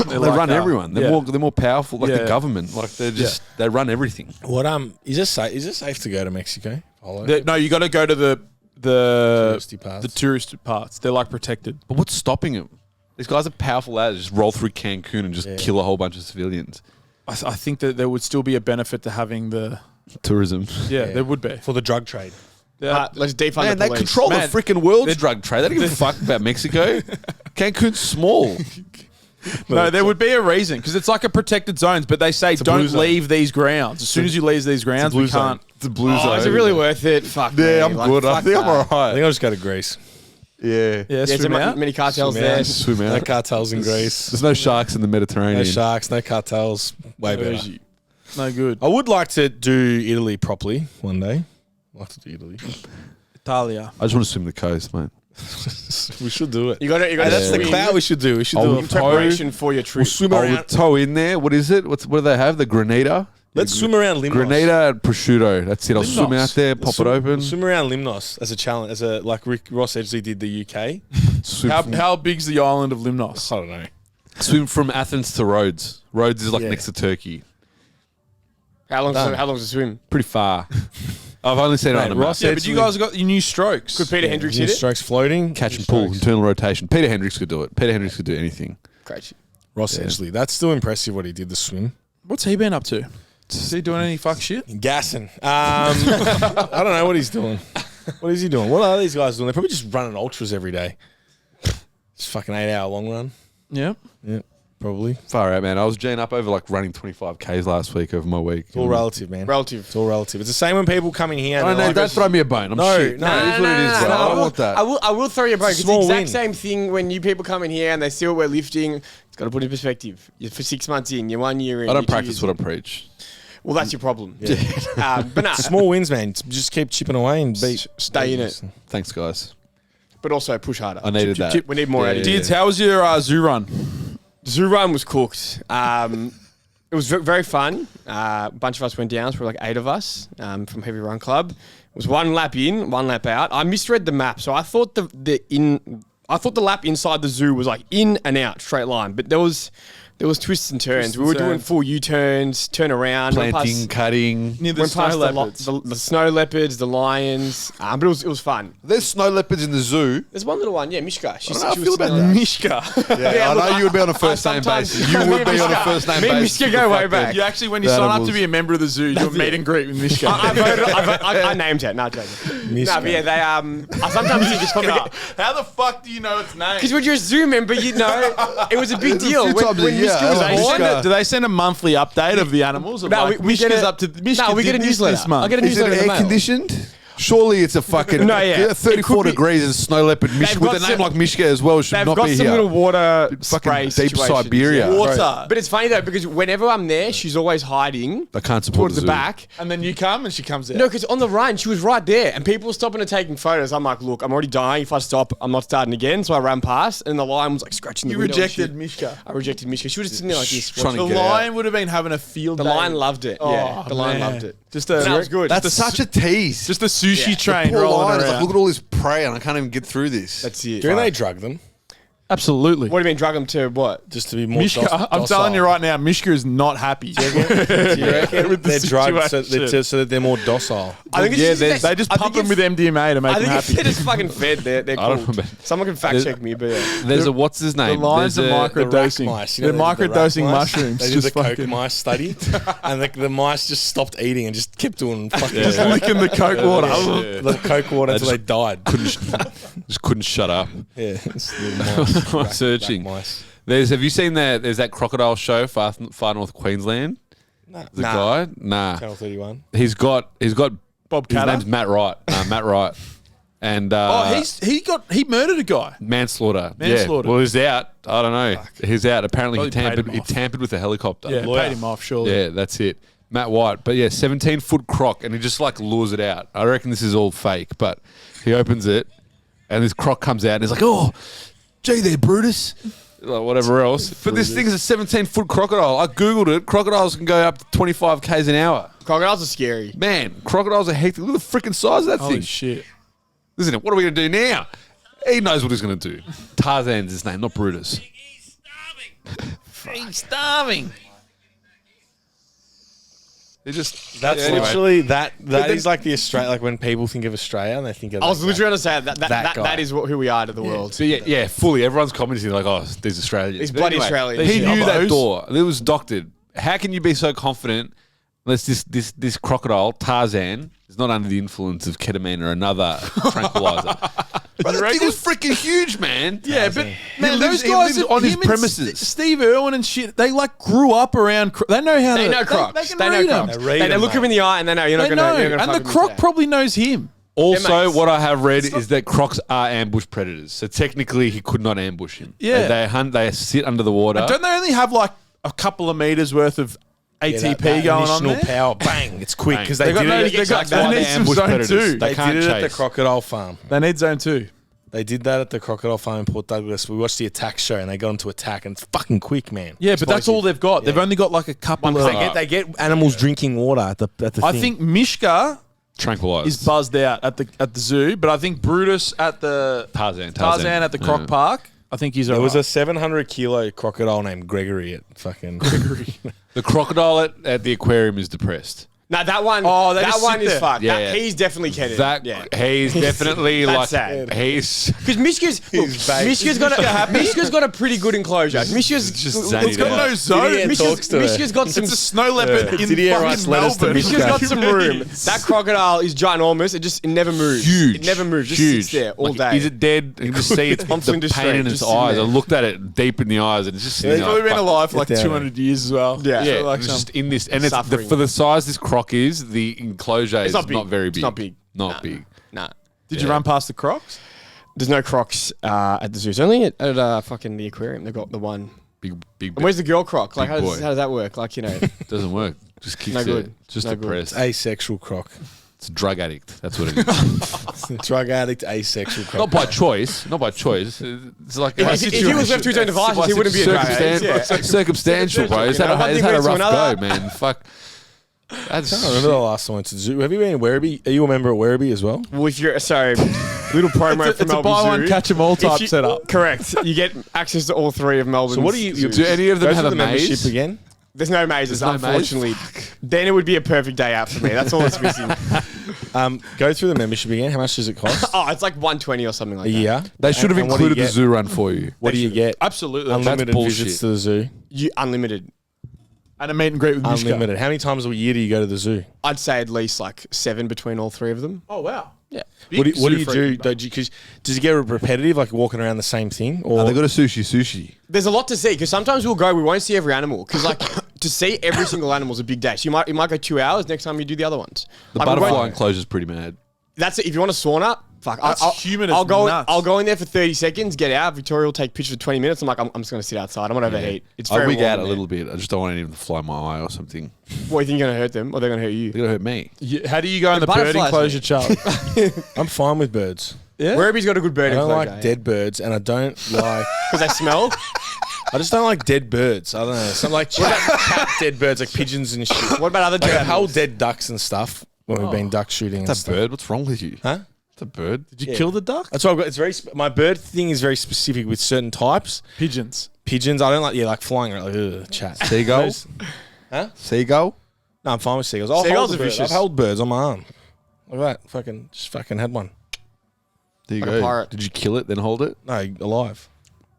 B: They run everyone. They're
A: yeah.
B: more powerful, like
A: Yeah.
B: the government. Like they're just they run everything.
C: What is it safe? Is it safe to go to Mexico?
A: No, you got to go to the
C: Touristy parts.
A: the tourist parts. They're like protected.
B: But what's stopping them? These guys are powerful lads. Just roll through Cancun and just kill a whole bunch of civilians.
A: I think that there would still be a benefit to having the
B: Tourism.
A: yeah. There would be.
C: for the drug trade.
A: Yeah.
D: Let's defund
B: Man,
D: the
B: they
D: police.
B: control
A: Man,
B: the freaking world's drug trade. They don't give a fuck about Mexico. Cancun's small.
A: No, there would be a reason because it's like a protected zones, but they say
C: a blue
A: don't
C: zone.
A: leave these grounds. As soon as you leave these grounds, we can't.
B: It's a blue
D: Oh,
B: zone.
D: is it really worth it? Fuck.
B: Yeah,
D: me.
B: I'm
D: Like,
B: good. I
D: fuck
B: think I'm
D: that.
C: I
B: alright.
C: think I'll just go to Greece.
B: Yeah.
A: Yeah,
D: Yeah,
A: swim out.
D: many cartels
C: Swim
D: there.
C: out.
B: Swim
C: No
B: out.
C: cartels in Greece.
B: There's no sharks in the Mediterranean.
C: No sharks. No cartels. Way better.
A: No good.
C: I would like to do Italy properly one day. I'd like to do Italy.
A: Italia.
B: I just want to swim the coast, mate.
C: We should do it.
D: You got to.
C: That's the cloud we should do. We should do
D: in
C: it.
D: preparation for your trip.
C: We'll swim
B: Oh,
C: around.
B: the toe in there. What is it? What do they have? The Grenada?
C: Let's swim around Limnos.
B: Grenada and prosciutto. That's it. I'll swim
A: Limnos.
B: out there, pop it open.
C: Swim around Limnos as a challenge, like Ross Edgley did the UK.
B: Swim,
A: How big's the island of Limnos?
C: I don't know.
B: swim from Athens to Rhodes. Rhodes is like
C: Yeah.
B: next to Turkey.
D: How long's the swim?
B: Pretty far. I've only seen it on a map.
C: Ross
A: Yeah, but you
C: Edgley-
A: guys got your new strokes.
D: Could Peter Hendricks
C: New
D: hit it?
C: strokes floating.
B: Catch and
C: New
B: pull,
C: strokes.
B: internal rotation. Peter Hendricks could do it. Peter Hendricks could do anything.
D: Great.
C: Ross Edgley. That's still impressive what he did the swim.
A: What's he been up to? Is he doing any fuck shit?
C: Gassing. I don't know what he's doing. What is he doing? What are these guys doing? They're probably just running ultras every day. Just fucking 8-hour long run.
A: Yeah.
C: Yeah, probably.
B: Far out, man. I was G'ing up over like running 25Ks last week over my week.
C: It's all relative, man.
D: Relative.
C: It's all relative. It's the same when people come in here. And
B: I
C: they're
B: know,
C: like,
B: don't throw me a bone. I'm
C: No,
B: shit.
C: no,
B: it is what it is, bro. I don't want that.
D: I will throw you a bone.
C: It's a
D: It's the
C: small
D: exact
C: win.
D: same thing when you people come in here and they see what we're lifting. It's got to put in perspective. You're for 6 months in, you're 1 year in.
B: I don't
D: you're 2
B: practice
D: years
B: what I
D: in.
B: preach.
D: Well, that's your problem. But nah,
C: small wins, man. Just keep chipping away and beat.
D: stay in it.
B: Thanks, guys.
D: But also push harder.
B: I needed
D: Chip,
B: that.
D: chip. We need more
B: Yeah,
D: out of
B: yeah,
D: you.
A: Dids, how was your zoo run?
D: Zoo run was cooked. It was very fun. A bunch of us went down. So we were like 8 of us from Heavy Run Club. It was 1 lap in, 1 lap out. I misread the map, so I thought the lap inside the zoo was like in and out, straight line. But there was twists and turns.
A: Twists
D: We were
A: and
D: doing
A: turns.
D: full U-turns, turn around, went
B: Planting,
D: past-
B: cutting.
A: Near the
D: went past
A: snow leopards.
D: the snow leopards, the lions. But it was fun.
B: There's snow leopards in the zoo.
D: There's one little one, yeah, Mishka.
B: I don't know how I feel about that.
A: Mishka.
B: Yeah, I
D: look,
B: know you would be on a first name
D: sometimes-
B: basis. You
D: Me
B: would
D: and
B: be on a
D: Mishka-
B: first name
D: me and
B: basis.
D: Mishka go way back.
A: You actually, when you
B: The
A: sign up
B: animals.
A: to be a member of the zoo, you do a meet and greet with Mishka.
D: I named it. No, joking. No, but yeah, they I sometimes think it's probably
A: How the fuck do you know its name?
D: because when you're a zoo member, you know it was a big
B: It's a
D: deal.
B: few times a year.
D: Mishka was
B: Do they
D: born.
B: send
A: Do they send a monthly update of the animals? Of
D: No,
A: like,
D: we get
A: Mishka's
D: a-
A: up to Mishka
D: no, we get a
A: did this
D: newsletter.
A: this month.
D: I get a
B: Is it
D: newsletter in the
B: air
D: mail.
B: conditioned? Surely it's a fucking
D: No, yeah.
B: 34
D: It could be-
B: degrees and snow leopard Mishka with
D: got
B: a name
D: some-
B: like Mishka as well should
D: They've
B: not
D: got
B: be
D: some
B: here.
D: little water
B: Fucking
D: spray
B: deep
D: situations,
B: Siberia.
D: yeah.
A: Water.
D: But it's funny though because whenever I'm there, she's always hiding
B: I can't support
D: towards the
B: zoo.
D: back.
A: And then you come and she comes out.
D: No, because on the run, she was right there, and people were stopping and taking photos. I'm like, look, I'm already dying. If I stop, I'm not starting again. So I ran past, and the lion was like scratching the
A: you
D: window and
A: rejected
D: shit.
A: Mishka.
D: I rejected Mishka. She was just sitting there like this.
B: Trying to
A: The
B: get out.
A: lion would have been having a field
D: The
A: day.
D: lion loved it. Yeah, the lion
A: man.
D: loved it.
A: Just
D: But that was good.
B: That's such a tease.
A: Just a sushi
D: Yeah.
A: train
B: Poor
A: rolling
B: lion. It's
A: around.
B: like, look at all this prey and I can't even get through this.
D: That's it.
C: Do they drug them
A: Absolutely.
D: What do you mean, drug them to what?
C: just to be more
A: Mishka, I'm telling you right now, Mishka is not happy.
C: Do you reckon
A: With the
C: they're drugged
A: situation.
C: so that they're more docile?
D: I think
A: Yeah,
D: it's just
A: they just
D: I
A: pump
D: think
A: them with MDMA to make
D: I
A: them
D: think if
A: happy.
D: they're just fucking fed. They're
B: I don't
D: cool.
B: know.
D: Someone can fact check me, but yeah.
B: There's a what's his
A: The
B: name?
A: lions are
B: There's a-
A: microdosing.
C: mice,
A: They're
C: they did the rat
A: microdosing
C: mice?
A: mushrooms.
C: They did
A: Just
C: the coke
A: fucking
C: mice study, and the mice just stopped eating and just kept doing fucking
A: just licking the coke water.
C: the coke water until they died.
B: just couldn't shut up.
C: Yeah, it's little mice.
B: I'm searching.
C: Rat mice.
B: Have you seen that? There's that crocodile show far north Queensland. The guy,
C: Channel 31.
B: he's got
A: Bob
B: his
A: Catter.
B: name's Matt Wright. Matt Wright, and
A: he murdered a guy.
B: manslaughter.
A: Manslaughter.
B: Yeah. Well, he's out. I don't know. He's out. Apparently,
A: Probably paid him
B: he
A: off.
B: tampered with a helicopter.
A: Yeah,
C: Lawyer.
A: paid him off, surely.
B: Yeah, that's it. Matt White. But yeah, 17-foot croc, and he just like lures it out. I reckon this is all fake, but he opens it, and this croc comes out, and he's like, "Oh, gee there, Brutus." Like whatever else. But this thing is a 17-foot crocodile. I Googled it. Crocodiles can go up to 25 k's an hour.
D: Crocodiles are scary.
B: Man, crocodiles are hectic. Look at the freaking size of that
A: Holy
B: thing.
A: shit.
B: Listen, what are we going to do now? He knows what he's going to do. Tarzan's his name, not Brutus.
A: He's starving.
B: They just
C: That's
B: anyway.
C: literally that is like the Australia. Like when people think of Australia, and they think of.
D: I was
C: that
D: literally
C: guy.
D: going to say that
C: guy.
D: that is who we are to the world.
B: So yeah, fully. Everyone's commenting like, "Oh, these Australians."
D: These
B: But
D: bloody Australians.
B: He
A: These
B: knew that
A: yobos.
B: door. It was doctored. How can you be so confident? Unless this crocodile Tarzan is not under the influence of ketamine or another tranquilizer. But that thing was freaking huge, man.
A: Yeah, but man,
B: lives-
A: those
B: he
A: guys
B: lives on his
A: him and
B: premises.
A: Steve Irwin and shit, they like grew up around. They know how
D: They
A: to.
D: know crocs.
A: They can
D: They know
A: read
D: crocs.
A: them.
C: They read
D: They
C: them,
D: look him
C: mate.
D: in the eye and they know you're not
A: They
D: going to.
A: know,
D: You're gonna
A: and
D: fuck
A: the
D: him
A: croc
D: today.
A: probably knows him.
B: Also,
D: mates.
B: what I have read is that crocs are ambush predators. So technically, he could not ambush him.
A: Yeah.
B: They hunt. They sit under the water.
A: Don't they only have like a couple of meters worth of
C: Yeah,
A: ATP
C: that
A: going on
C: initial
A: there?
C: power, bang! It's quick because they
A: They got
C: did
A: no-
C: it.
A: they got-
B: That's why
A: they
B: they
A: need some
B: ambush
A: zone
B: predators.
A: two.
B: They
C: They
B: can't
C: did it at the
B: chase.
C: crocodile farm.
A: They need zone 2.
C: They did that at the crocodile farm in Port Douglas. We watched the attack show and they got them to attack, and it's fucking quick, man.
A: Yeah, but that's all they've got. They've only got like a couple of.
C: They get animals drinking water at the
A: I
C: thing.
A: think Mishka
B: Tranquilized.
A: is buzzed out at the zoo, but I think Brutus at the
B: Tarzan
A: at the Croc Park. I think he's
C: there
A: alright.
C: was a 700-kilo crocodile named Gregory at fucking
B: The crocodile at the aquarium is depressed.
D: No, that one.
A: Oh, they
D: that
A: just
D: one
A: sit
D: is
A: there.
D: fucked.
B: Yeah,
D: That-
B: yeah.
D: He's definitely kidding.
B: That
D: yeah.
B: he's definitely
D: That's
B: like
D: sad.
B: he's
D: Because Mishka's got a pretty good enclosure. Mishka's
B: just zany
A: It's got
B: there.
A: no zone.
C: Didier talks to her.
D: Mishka's got some.
A: It's a snow leopard in
C: Didier
A: fucking
C: writes letters to
A: Melbourne.
C: Mishka.
D: Mishka's got some room. That crocodile is ginormous. It never moves.
B: huge.
D: It never moves. Just
B: huge.
D: sits there all
B: Like,
D: day.
B: Is it dead? You can just see it's
D: Constantly
B: the pain
D: distracted,
B: in its
D: just sitting
B: eyes. I
D: there.
B: looked at it deep in the eyes and it's just sitting
A: He's probably
B: there.
A: been alive for like
C: Get down.
A: 200 years as well.
D: Yeah.
B: Yeah,
A: So, like
B: it's
A: some-
B: just in this, and it's
D: Suffering.
B: for the size this croc is. The enclosure is
D: not big.
B: not very big.
D: It's not big.
B: Not
D: Nah.
B: big.
D: Nah.
A: Did you run past the Crocs?
D: There's no crocs at the zoo. It's only at fucking the aquarium. They've got the one.
B: Big.
D: And where's the girl croc? Like,
B: Big
D: how does
B: boy.
D: that work? Like, you know.
B: Doesn't work. Just kicks
D: No
B: it.
D: good.
B: Just
D: No good.
B: depressed.
C: asexual croc.
B: It's a drug addict. That's what it is.
C: Drug addict, asexual croc.
B: Not by choice. Not by choice. It's like
D: If he was left to his own devices, he wouldn't be a drug addict. Yeah.
B: circumstantial, bro. He's had
D: One
B: a
D: thing leads to
B: rough
D: another.
B: go, man. Fuck. That's
C: I remember the last time I went to the zoo. Have you been in Werribee? Are you a member at Werribee as well?
D: Well, if you're sorry, little promo
A: It's
D: from
A: a
D: Melbourne
A: buy
D: Zoo.
A: one, catch 'em all
D: If
A: type
D: you-
A: setup.
D: Correct. You get access to all three of Melbourne's.
C: So what do you
D: zoos.
B: Do any of them
C: Go
B: have
C: through
B: a
C: the membership
B: maze?
C: again?
D: There's no mazes,
B: There's no maze?
D: unfortunately. Then it would be a perfect day out for me. That's all that's missing.
C: Go through the membership again. How much does it cost?
D: Oh, it's like 120 or something like
C: A
D: that.
C: year?
B: They should have
C: And what do you
B: included the
C: get?
B: zoo run for you.
C: What do you get?
A: Absolutely.
C: Unlimited
B: bullshit.
C: visits to the zoo.
D: You unlimited.
A: And a meet and greet with Mishka.
C: Unlimited. How many times a year do you go to the zoo?
D: I'd say at least like 7 between all three of them.
A: Oh, wow.
D: Yeah.
C: What do you
A: Big
C: do? Does it get repetitive, like walking around the same thing? Or
B: They got a sushi.
D: There's a lot to see because sometimes we'll go, we won't see every animal because like to see every single animal is a big day. So you might go 2 hours next time you do the other ones.
B: The
D: Like, we
B: butterfly
D: won't-
B: enclosure is pretty mad.
D: That's it. If you want a sauna, fuck.
A: That's human as
D: I'll go.
A: nuts.
D: I'll go in there for 30 seconds, get out. Victoria will take pictures for 20 minutes. I'm like, I'm just going to sit outside. I'm going to overheat. It's
B: I'll
D: very
B: wig
D: warm
B: out
D: in
B: a
D: there.
B: little bit. I just don't want anyone to fly my eye or something.
D: What, you think you're going to hurt them or they're going to hurt you?
B: They're going to hurt me.
A: How do you go in the bird
D: butterflies,
A: enclosure,
D: mate.
A: Charlie?
C: I'm fine with birds.
A: Yeah.
D: Wherever's got a good bird
C: I don't
D: enclosure,
C: like dead birds, and I don't like.
D: because they smell.
C: I just don't like dead birds. I don't know. Some like cat dead birds, like pigeons and shit.
D: What about other
C: Like
D: dead
C: I hold
D: animals?
C: dead ducks and stuff when we've been duck shooting. And
B: It's a
C: stuff.
B: bird. What's wrong with you?
C: Huh?
B: It's a bird.
A: Did you kill the duck?
C: That's why I've got. It's very. My bird thing is very specific with certain types.
A: Pigeons.
C: Pigeons. I don't like. Yeah, like flying around. Like chat.
B: Seagulls?
C: Huh?
B: Seagull?
C: No, I'm fine with seagulls. I'll
D: Seagulls
C: hold a
D: are
C: bird.
D: vicious.
C: I've held birds on my arm. Look at that. Fucking had one.
B: There you
D: Like a
B: go.
D: pirate.
B: Did you kill it, then hold it?
C: No, alive.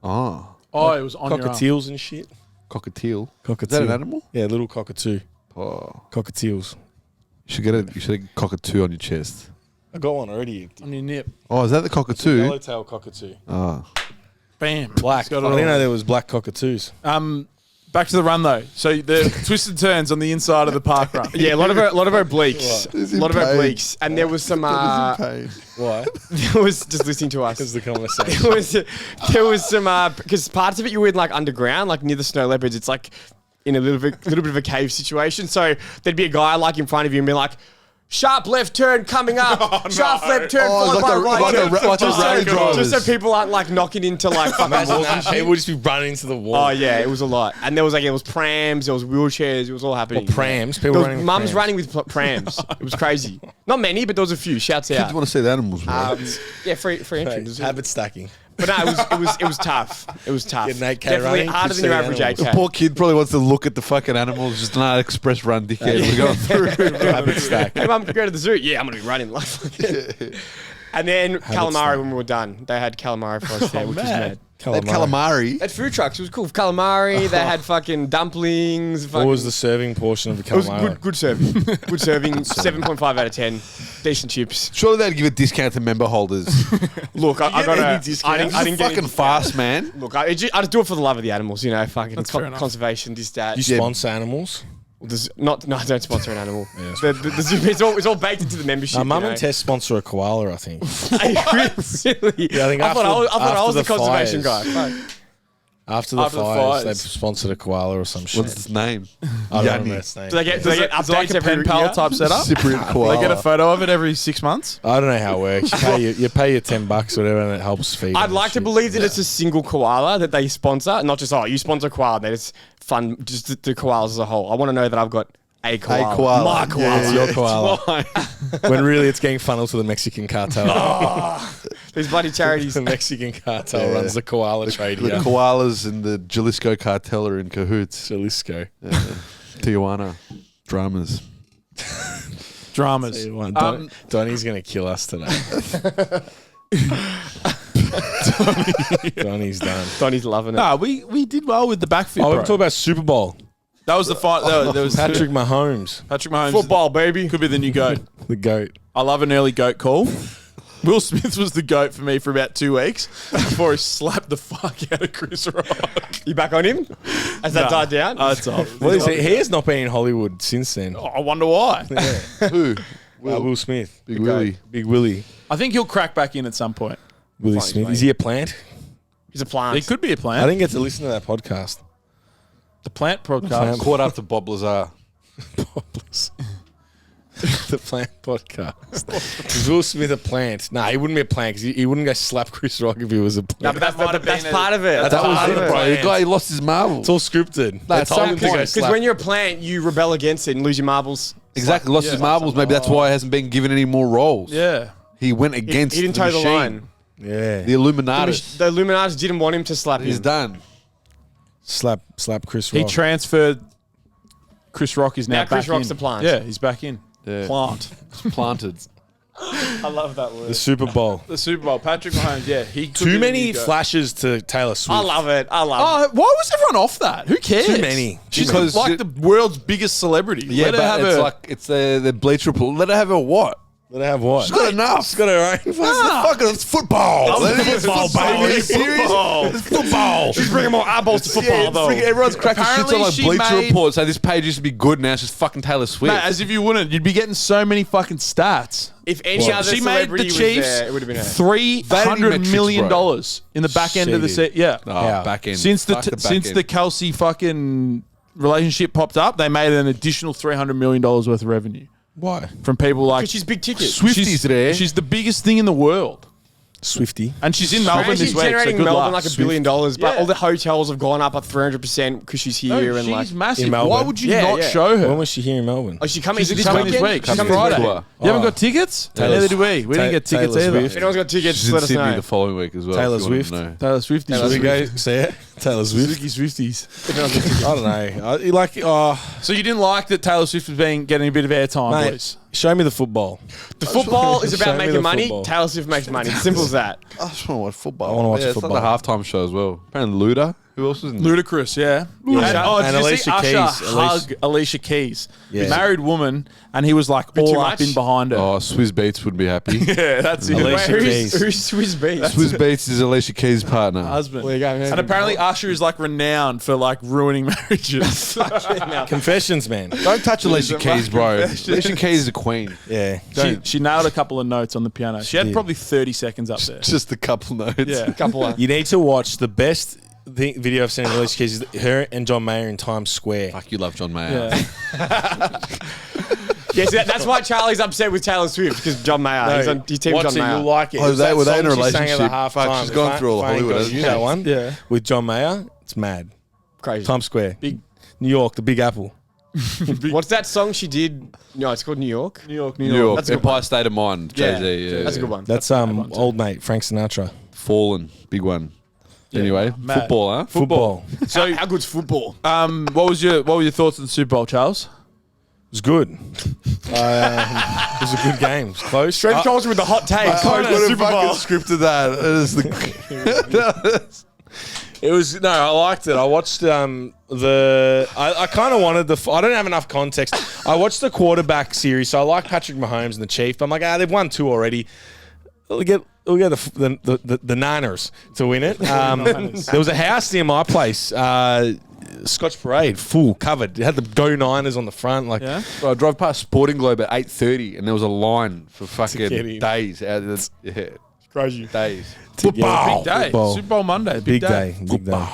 B: Oh.
A: Oh, it was on your arm.
C: Cockatiels and shit.
B: Cockatiel.
C: Cockatiel.
B: Is that an animal?
C: Yeah, little cockatoo.
B: Oh.
C: Cockatiels.
B: You should get a cockatoo on your chest.
C: I got one already.
A: On your nip.
B: Oh, is that the cockatoo?
C: Yellowtail cockatoo.
B: Oh.
A: Bam.
C: Black. I
A: Got it
C: didn't
A: all.
C: know there was black cockatoos.
A: Back to the run though. So the twists and turns on the inside of the park run.
D: Yeah, a lot of obliques.
B: He's
D: A
B: in
D: lot of
B: pain.
D: obliques. And there was some.
B: Pain.
C: Why?
D: There was just listening to us.
C: Because the conversation.
D: There was some because parts of it you were in like underground, like near the snow leopards. It's like in a little bit of a cave situation. So there'd be a guy like in front of you and be like, "Sharp left turn coming up, sharp left turn followed by right turn."
B: like a rally drivers.
D: Just so people aren't like knocking into like fucking walls and shit.
C: People would just be running into the wall.
D: Oh yeah, it was a lot. And there was prams, there was wheelchairs, it was all happening.
C: Prams. People
D: There was
C: running. with
D: mums
C: prams.
D: running with prams. It was crazy. Not many, but there was a few. Shouts
B: Kids
D: out.
B: want to see the animals, bro.
D: Yeah, free entry.
C: Habit stacking.
D: But no, it was tough. It was tough.
C: Get an 8K
D: Definitely
C: running,
D: harder
C: kids
D: than your
C: see
D: average
C: animals.
B: The
D: 8K.
B: poor kid probably wants to look at the fucking animals, just an express run dickhead. We're going through.
C: Habit stack.
D: Hey, mum, go to the zoo. Yeah, I'm gonna be running. And then calamari
C: stack.
D: when we were done. They had calamari for us there, which was mad.
B: They had calamari.
D: They had food trucks. It was cool. Calamari. They had fucking dumplings.
C: What was the serving portion of the
D: It was
C: calamari?
D: good serving. Good serving. 7.5 out of 10. Decent chips.
B: Surely they'd give a discount to member holders.
D: Look, I
C: get
D: got
C: any
D: a.
C: discounts?
D: I didn't get
B: fucking
D: any
B: fast, man.
D: Look, I just do it for the love of the animals, you know. Fucking
A: fair enough.
D: conservation, this that.
C: You sponsor animals?
D: There's not. No, I don't sponsor an animal. The zoo, it's all baked into the membership.
C: Mum
D: you
C: and
D: know?
C: Tess sponsor a koala, I think.
D: Really?
C: Yeah, I think
D: I thought I was the
C: after the
D: conservation
C: fires.
D: guy. Fuck.
C: After the
A: After the
C: fires,
A: fires.
C: they've sponsored a koala or some shit.
B: What's his name?
C: I don't remember its name.
D: Do they get
A: Is it
D: updates
A: like a pen
D: every
A: pal
D: year?
A: type setup?
B: Cypriot koala.
A: They get a photo of it every 6 months.
C: I don't know how it works. You pay your $10 or whatever, and it helps feed.
D: I'd
C: them
D: like
C: and
D: to
C: shit.
D: believe that it's a single koala that they sponsor, not just you sponsor a koala. That it's fun, just the koalas as a whole. I want to know that I've got a koala.
B: koala.
D: My koala.
C: Yeah, your koala. When really it's getting funneled to the Mexican cartel.
D: These bloody charities.
C: The Mexican cartel runs the koala trade
B: The
C: here.
B: koalas and the Jalisco cartel are in cahoots.
C: Jalisco.
B: Tijuana. Dramas.
A: Dramas.
C: Donnie's going to kill us today. Donnie's done.
D: Donnie's loving it.
A: Nah, we did well with the backflip.
C: Oh, we're
A: bro.
C: talking about Super Bowl.
A: That was the fight. There was
C: Patrick Mahomes,
A: Patrick Mahomes.
D: Football, baby.
A: Could be the new GOAT.
C: the GOAT.
A: I love an early GOAT call. Will Smith was the GOAT for me for about 2 weeks before he slapped the fuck out of Chris Rock.
D: You back on him? Has that
A: Nah.
D: died down?
A: It's off.
C: What is it? He has not been in Hollywood since then.
A: I wonder why.
B: Who?
C: Will Smith.
B: Big
C: The GOAT.
B: Willie.
C: Big Willie.
A: I think he'll crack back in at some point.
C: Willie
D: Funny,
C: Smith.
D: mate.
C: Is he a plant?
D: He's a plant.
A: He could be a
C: I
A: plant.
C: didn't get to listen to that podcast.
A: The plant podcast.
C: Plant.
B: Caught up to Bob Lazar.
C: The plant podcast. Is Will Smith a plant? Nah, he wouldn't be a plant because he wouldn't go slap Chris Rock if he was a
D: No,
C: plant.
D: but
A: might have
D: that's
A: been
D: part of it.
C: That
D: That's
C: was
D: part
C: it,
D: of it.
C: bro.
B: The guy he lost his marble.
C: It's all scripted.
B: Nah,
C: They
B: at
C: told
B: some
C: him to go
B: point-
D: Because
C: slap.
D: when you're a plant, you rebel against it and lose your marbles.
B: Exactly. Lost his marbles. Maybe that's why he hasn't been given any more roles.
A: Yeah.
B: He went
D: He
B: against
D: didn't toe the
B: machine.
D: line.
C: Yeah.
B: The Illuminati.
D: The Illuminati didn't want him to slap
B: He's
D: him.
B: done.
C: Slap Chris
A: He
C: Rock.
A: transferred. Chris Rock is now,
D: Now Chris
A: back
D: Rock's
A: in.
D: the plant.
A: Yeah, he's back in.
B: Yeah.
A: Plant.
B: Planted.
D: I love that word.
C: the Super Bowl.
A: The Super Bowl. Patrick Mahomes. Yeah, he could be
C: Too
A: the
C: many
A: new GOAT.
C: flashes to Taylor Swift.
D: I love it. I love
A: Oh, why was everyone off that? Who cares?
C: Too many.
A: She's
B: Because
A: like
B: you-
A: the world's biggest celebrity.
B: Yeah,
A: Let her
B: but
A: have
B: it's
A: her.
B: like it's the bleach report. Let her have a what?
C: Let her have what?
E: She's got enough.
C: She's got her own.
E: Fucking it's football.
C: It's football, baby.
E: Are you serious? It's football.
D: She's bringing more eyeballs to football, though.
B: Everyone's cracking shits
A: Apparently
B: on like
A: she
B: Bleacher
A: made-
B: Report. So this page used to be good. Now it's just fucking Taylor Swift.
A: Mate, as if you wouldn't. You'd be getting so many fucking stats.
D: If any other
A: She made
D: celebrity
A: the
D: was
A: Chiefs
D: there, it would have been her.
A: $300
B: metrics,
A: million
B: bro.
A: in the back end of the
C: She
A: set. Yeah.
B: Oh, back end.
A: Since the
B: Fuck back
A: since
B: end.
A: the Kelsey fucking relationship popped up, they made an additional $300 million worth of revenue
C: Why?
A: from people like
D: Because she's big ticket.
B: Swifties there.
A: She's the biggest thing in the world,
C: Swifty.
A: and she's in Melbourne
D: And
A: this
D: she's
A: week. So
D: generating
A: good
D: Melbourne
A: luck.
D: like $1 billion, but
A: Yeah.
D: all the hotels have gone up like 300% because she's here.
A: No,
D: and
A: she's
D: like,
A: massive.
C: in
A: Why
C: Melbourne.
A: would you
D: Yeah,
A: not
D: yeah.
A: show her?
C: When was she here in Melbourne?
D: oh, she coming
A: She's
D: this
A: coming
D: weekend?
A: this week.
D: She's
A: She's
D: coming this
A: Friday.
D: week.
B: Tour.
A: You haven't got tickets?
C: Taylor-
A: Neither do we. We didn't get tickets
C: Taylor
A: either.
C: Swift.
D: If anyone's got tickets,
B: She's in
D: let us
B: Sydney
D: know.
B: the following week as well.
C: Taylor
B: if you wanna
C: Swift.
B: know.
A: Taylor Swift.
C: Should we go see it? Taylor Swift.
A: Swifties.
C: I don't know.
A: So you didn't like that Taylor Swift was getting a bit of airtime,
C: Mate,
A: boys?
C: show me the football.
D: The football is
C: Show
D: about
C: me
D: making
C: the
D: money.
C: football.
D: Taylor Swift makes money. Simple as that.
E: I just want to watch football.
C: I want to watch
B: Yeah, it's
C: football.
B: like the halftime show as well. Apparently Luda. Who else was in there?
A: Ludicrous, yeah.
C: Yeah.
A: And, oh,
C: And
A: did you see
C: Alicia
A: Usher
C: Keys.
A: hug Alicia Keys?
C: Yeah.
A: Married woman, and he was like
D: too
A: all up
D: much?
A: in behind her.
B: Oh, Swizz Beats would be happy.
A: Yeah, that's it.
C: Alicia
A: Wait,
C: Keys.
D: Who's Swiss Beats?
B: Swizz Beats is Alicia Keys' partner.
A: husband.
D: There you go, man.
A: And apparently Usher is like renowned for like ruining marriages.
C: Confessions, man.
B: Don't touch Alicia Keys, bro. Alicia Keys is a queen.
C: Yeah.
A: she nailed a couple of notes on the piano. She had
C: did.
A: probably 30 seconds up there.
B: Just a couple notes.
A: Yeah.
D: couple of.
C: You need to watch the best video I've seen of Alicia Keys is her and John Mayer in Times Square.
B: Fuck, you love John Mayer.
A: Yeah.
D: Yeah, so that's why Charlie's upset with Taylor Swift because John Mayer. He's on his team.
C: watch
D: John
C: it,
D: Mayer.
C: you'll like it.
E: Oh,
C: It was
E: were they in a
C: song she sang at the
E: relationship?
C: half
E: Fuck,
C: time.
E: she's gone through all
C: Funny
E: Hollywood,
C: God,
E: hasn't
C: you
E: she?
C: that one?
A: Yeah.
C: With John Mayer, it's mad.
D: Crazy.
C: Times Square. New York, the Big Apple.
D: What's that song she did? No, it's called New York.
A: New York,
B: New York.
D: That's a good
B: Empire State of Mind.
D: Yeah,
B: Jay-Z. Yeah,
D: that's a good one.
C: That's old mate, Frank Sinatra.
B: Fallen. Big one. Anyway,
A: mad.
B: football, huh?
C: Football. It
A: So,
D: How good's football?
A: what were your thoughts on the Super Bowl, Charles?
C: was good. It was a good game. It was close.
D: Straight culture with the hot takes.
E: I would have
D: Super Bowl.
E: fucking scripted that. It is the
C: It was no, I liked it. I watched I kind of wanted I don't have enough context. I watched the quarterback series, so I like Patrick Mahomes and the Chiefs. But I'm like, they've won 2 already. We'll get the Niners to win it. There was a house near my place, Scotch Parade, full covered. It had the Go Niners on the front. Like,
A: Yeah.
B: Bro, I drove past Sporting Globe at 8:30 and there was a line for
C: get
B: fucking
C: in.
B: days. Out of the, yeah,
D: Crazy.
B: days.
C: football,
A: Big day.
C: football.
A: Super Bowl Monday.
C: Big day, big day.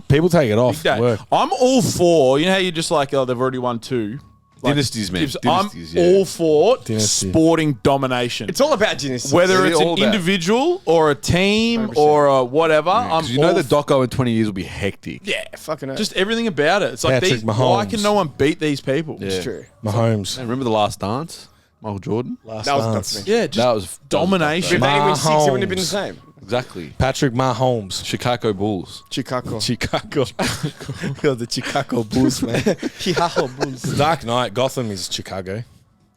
C: People take it off.
A: Big day.
C: Work.
A: I'm all for, you know how you're just like, oh, they've already won 2. Like,
B: Dynasties, man. Dynasties,
A: I'm all for
C: Dynasty.
A: sporting domination.
D: It's all about dynasty.
A: Whether
B: It's
A: it's an
B: all about-
A: individual or a team
D: 100%.
A: or a whatever, I'm
B: Because you know
A: all
B: the doco in 20 years will be hectic.
D: yeah, fucking hell.
A: just everything about it. It's like
C: Patrick
A: why
C: Mahomes.
A: can no one beat these people?
B: Yeah.
D: It's true.
C: Mahomes.
B: Hey, remember The Last Dance? Michael Jordan?
C: Last
D: That was
C: dance.
D: documentary.
A: Yeah, just
B: That was
A: domination.
D: If they didn't win 6, it
C: Mahomes.
D: wouldn't have been the same.
B: Exactly.
C: Patrick Mahomes.
B: Chicago Bulls.
D: Chicago.
C: Chicago. The Chicago Bulls, man.
D: Chicago Bulls.
C: The Dark Knight. Gotham is Chicago.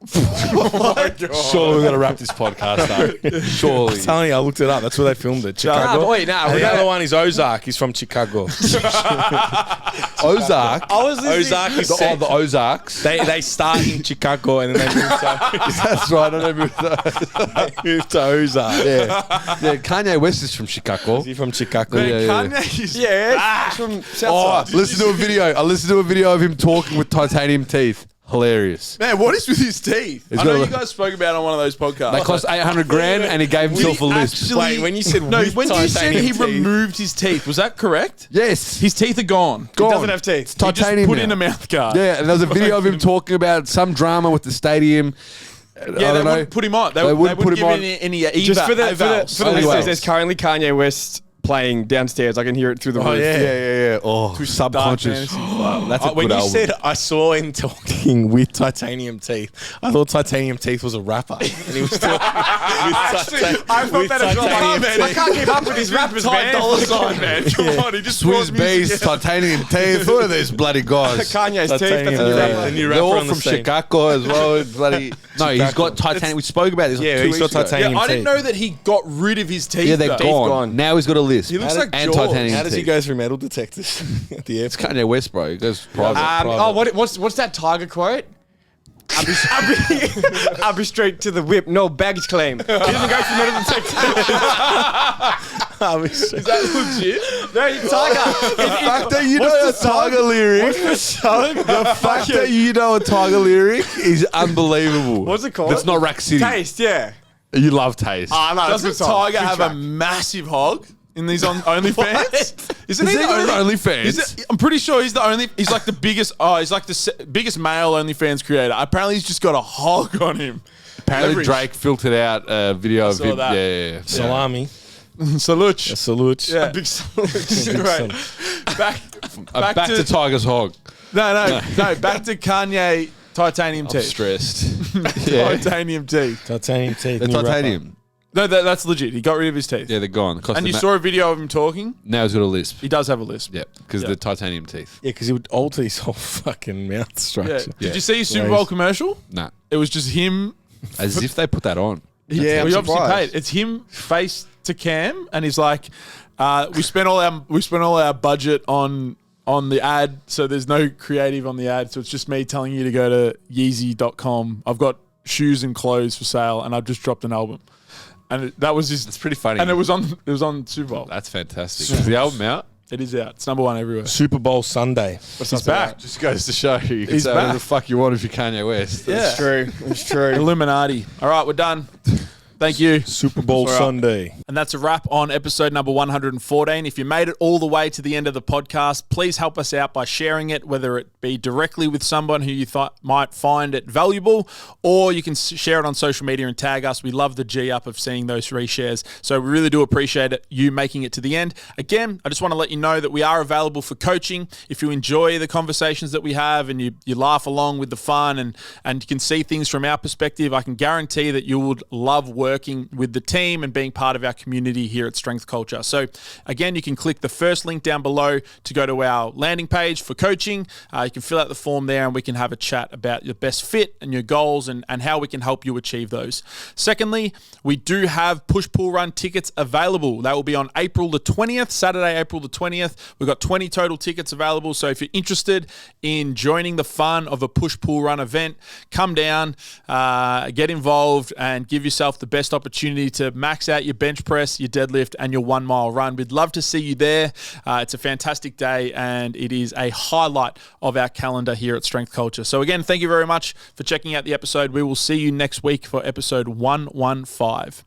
B: Surely we're going to wrap this podcast up. Surely.
C: I'm telling you, I looked it up. That's where they filmed it.
D: Nah,
C: Chicago.
D: but wait, nah,
C: And
D: we
C: the
D: gotta-
C: other one is Ozark. He's from Chicago.
B: Ozark.
D: I was listening.
C: Ozark is
B: Oh,
C: set.
B: the Ozarks.
C: They start in Chicago and then they move to,
B: That's right. I don't know.
C: move to Ozark.
B: Yeah. Yeah, Kanye West is from Chicago.
C: Is he from Chicago?
B: Yeah, yeah.
A: Kanye is
D: Yeah, it's from
B: Oh,
D: Southside.
B: listen to a video. I listened to a video of him talking with titanium teeth. Hilarious.
A: Man, what is with his teeth?
B: He's
A: I know
B: got a-
A: you guys spoke about it on one of those podcasts.
B: They cost 800 grand and he gave himself a list.
C: Wait, when you said
A: no,
C: with
A: when you said
C: titanium
A: he
C: teeth-
A: removed his teeth, was that correct?
B: Yes.
A: His teeth are gone.
D: He doesn't have teeth.
A: He
B: titanium
A: just put
B: now.
A: in a mouth guard.
B: Yeah, and there was a video of him talking about some drama with the stadium.
A: Yeah,
B: I
A: they
B: don't know.
A: wouldn't put him on. They
B: They
A: wouldn't
B: wouldn't
A: give
B: put him
A: any
D: Just for the
A: evals.
D: listeners,
B: Anyway.
D: there's currently Kanye West playing downstairs. I can hear it through the roof.
B: Yeah. Oh,
A: Dark
B: subconscious.
A: fantasy.
B: That's a
C: When
B: good
C: you
B: album.
C: said I saw him talking with titanium teeth, I thought titanium teeth was a rapper, and he was talking
D: I thought that as well.
C: titanium
D: I can't keep up with these rappers, man.
A: man. Come on, he just
B: Swizz Beats, titanium teeth. Who are these bloody guys?
D: Kanye's teeth.
C: Titanium
D: That's a new
C: teeth.
D: rapper.
C: The new
B: They're
C: rapper
B: all
C: on the
B: from
C: scene.
B: Chicago as well. Bloody no, he's got titanium. We spoke about this. Like
C: Yeah,
B: 2
C: he's got
B: weeks ago.
C: titanium.
A: Yeah, I didn't
C: teeth.
A: know that he got rid of his teeth.
B: Yeah, they're
A: though.
B: gone.
D: gone.
B: Now he's got a list.
A: He looks like
B: and
A: Jaws.
B: titanium
C: How does he
B: teeth.
C: go through metal detectors at the airport?
B: Kanye West, bro. He goes private.
D: What's that Tiger quote? I'll be straight to the whip. No baggage claim. He doesn't go for metal detector.
A: Is that legit?
D: No, Tiger.
E: The fact that you know a Tiger lyric. The fact that you know a Tiger lyric is unbelievable.
D: What's it called?
B: That's not Rack City.
D: Taste, yeah.
B: You love Taste.
D: Oh, no,
A: Doesn't Tiger have a massive hog in these on OnlyFans? Isn't he
B: Is
A: the
B: he got an
A: only?
B: OnlyFans?
A: I'm pretty sure he's the only. He's like the biggest. Oh, he's like the biggest male OnlyFans creator. Apparently, he's just got a hog on him.
B: Apparently,
A: Leverage.
B: Drake filtered out a video of
A: saw
B: him.
A: that.
B: Yeah.
C: Salami.
A: Salute.
C: Salute.
A: Yeah.
D: Big salute.
A: Right. Back
B: Back to Tiger's hog.
A: no. Back to Kanye titanium
B: I'm
A: teeth.
B: stressed. yeah.
A: Titanium teeth.
C: Titanium teeth.
B: The
C: new rapper.
B: titanium.
A: No, that's legit. He got rid of his teeth.
B: Yeah, they're gone.
A: And you saw a video of him talking.
B: Now he's got a lisp.
A: He does have a lisp.
B: Yeah, because
A: Yeah.
B: the titanium teeth.
C: Yeah, because he would alter his whole fucking mouth
A: Yeah.
C: structure.
A: Did you see his Super Bowl commercial?
B: Nah.
A: It was just him.
B: As if they put that on.
C: Yeah,
A: we
C: I'm
A: obviously
C: surprised.
A: paid. It's him face to cam, and he's like, "We spent all our budget on the ad, so there's no creative on the ad. So it's just me telling you to go to Yeezy.com. I've got shoes and clothes for sale, and I've just dropped an album." And that was his.
B: It's pretty funny.
A: And it was on Super Bowl.
B: That's fantastic. Is the album out?
A: It is out. It's number one everywhere.
C: Super Bowl Sunday.
A: He's back.
B: Just goes to show you can
A: He's
B: say whatever
A: back.
B: the fuck you want if you're Kanye West.
A: Yeah.
D: It's true. It's true.
A: Illuminati. All right, we're done. Thank you.
C: Super Bowl
A: All right.
C: Sunday.
A: And that's a wrap on episode number 114. If you made it all the way to the end of the podcast, please help us out by sharing it, whether it be directly with someone who you thought might find it valuable, or you can share it on social media and tag us. We love the G up of seeing those reshares. So we really do appreciate it, you making it to the end. Again, I just want to let you know that we are available for coaching. If you enjoy the conversations that we have and you laugh along with the fun and you can see things from our perspective, I can guarantee that you would love working with the team and being part of our community here at Strength Culture. So again, you can click the first link down below to go to our landing page for coaching. You can fill out the form there and we can have a chat about your best fit and your goals and how we can help you achieve those. Secondly, we do have push pull run tickets available. That will be on April the 20th, Saturday, April the 20th. We've got 20 total tickets available. So if you're interested in joining the fun of a push pull run event, come down, get involved and give yourself the best opportunity to max out your bench press, your deadlift, and your 1 mile run. We'd love to see you there. It's a fantastic day, and it is a highlight of our calendar here at Strength Culture. So again, thank you very much for checking out the episode. We will see you next week for episode 115.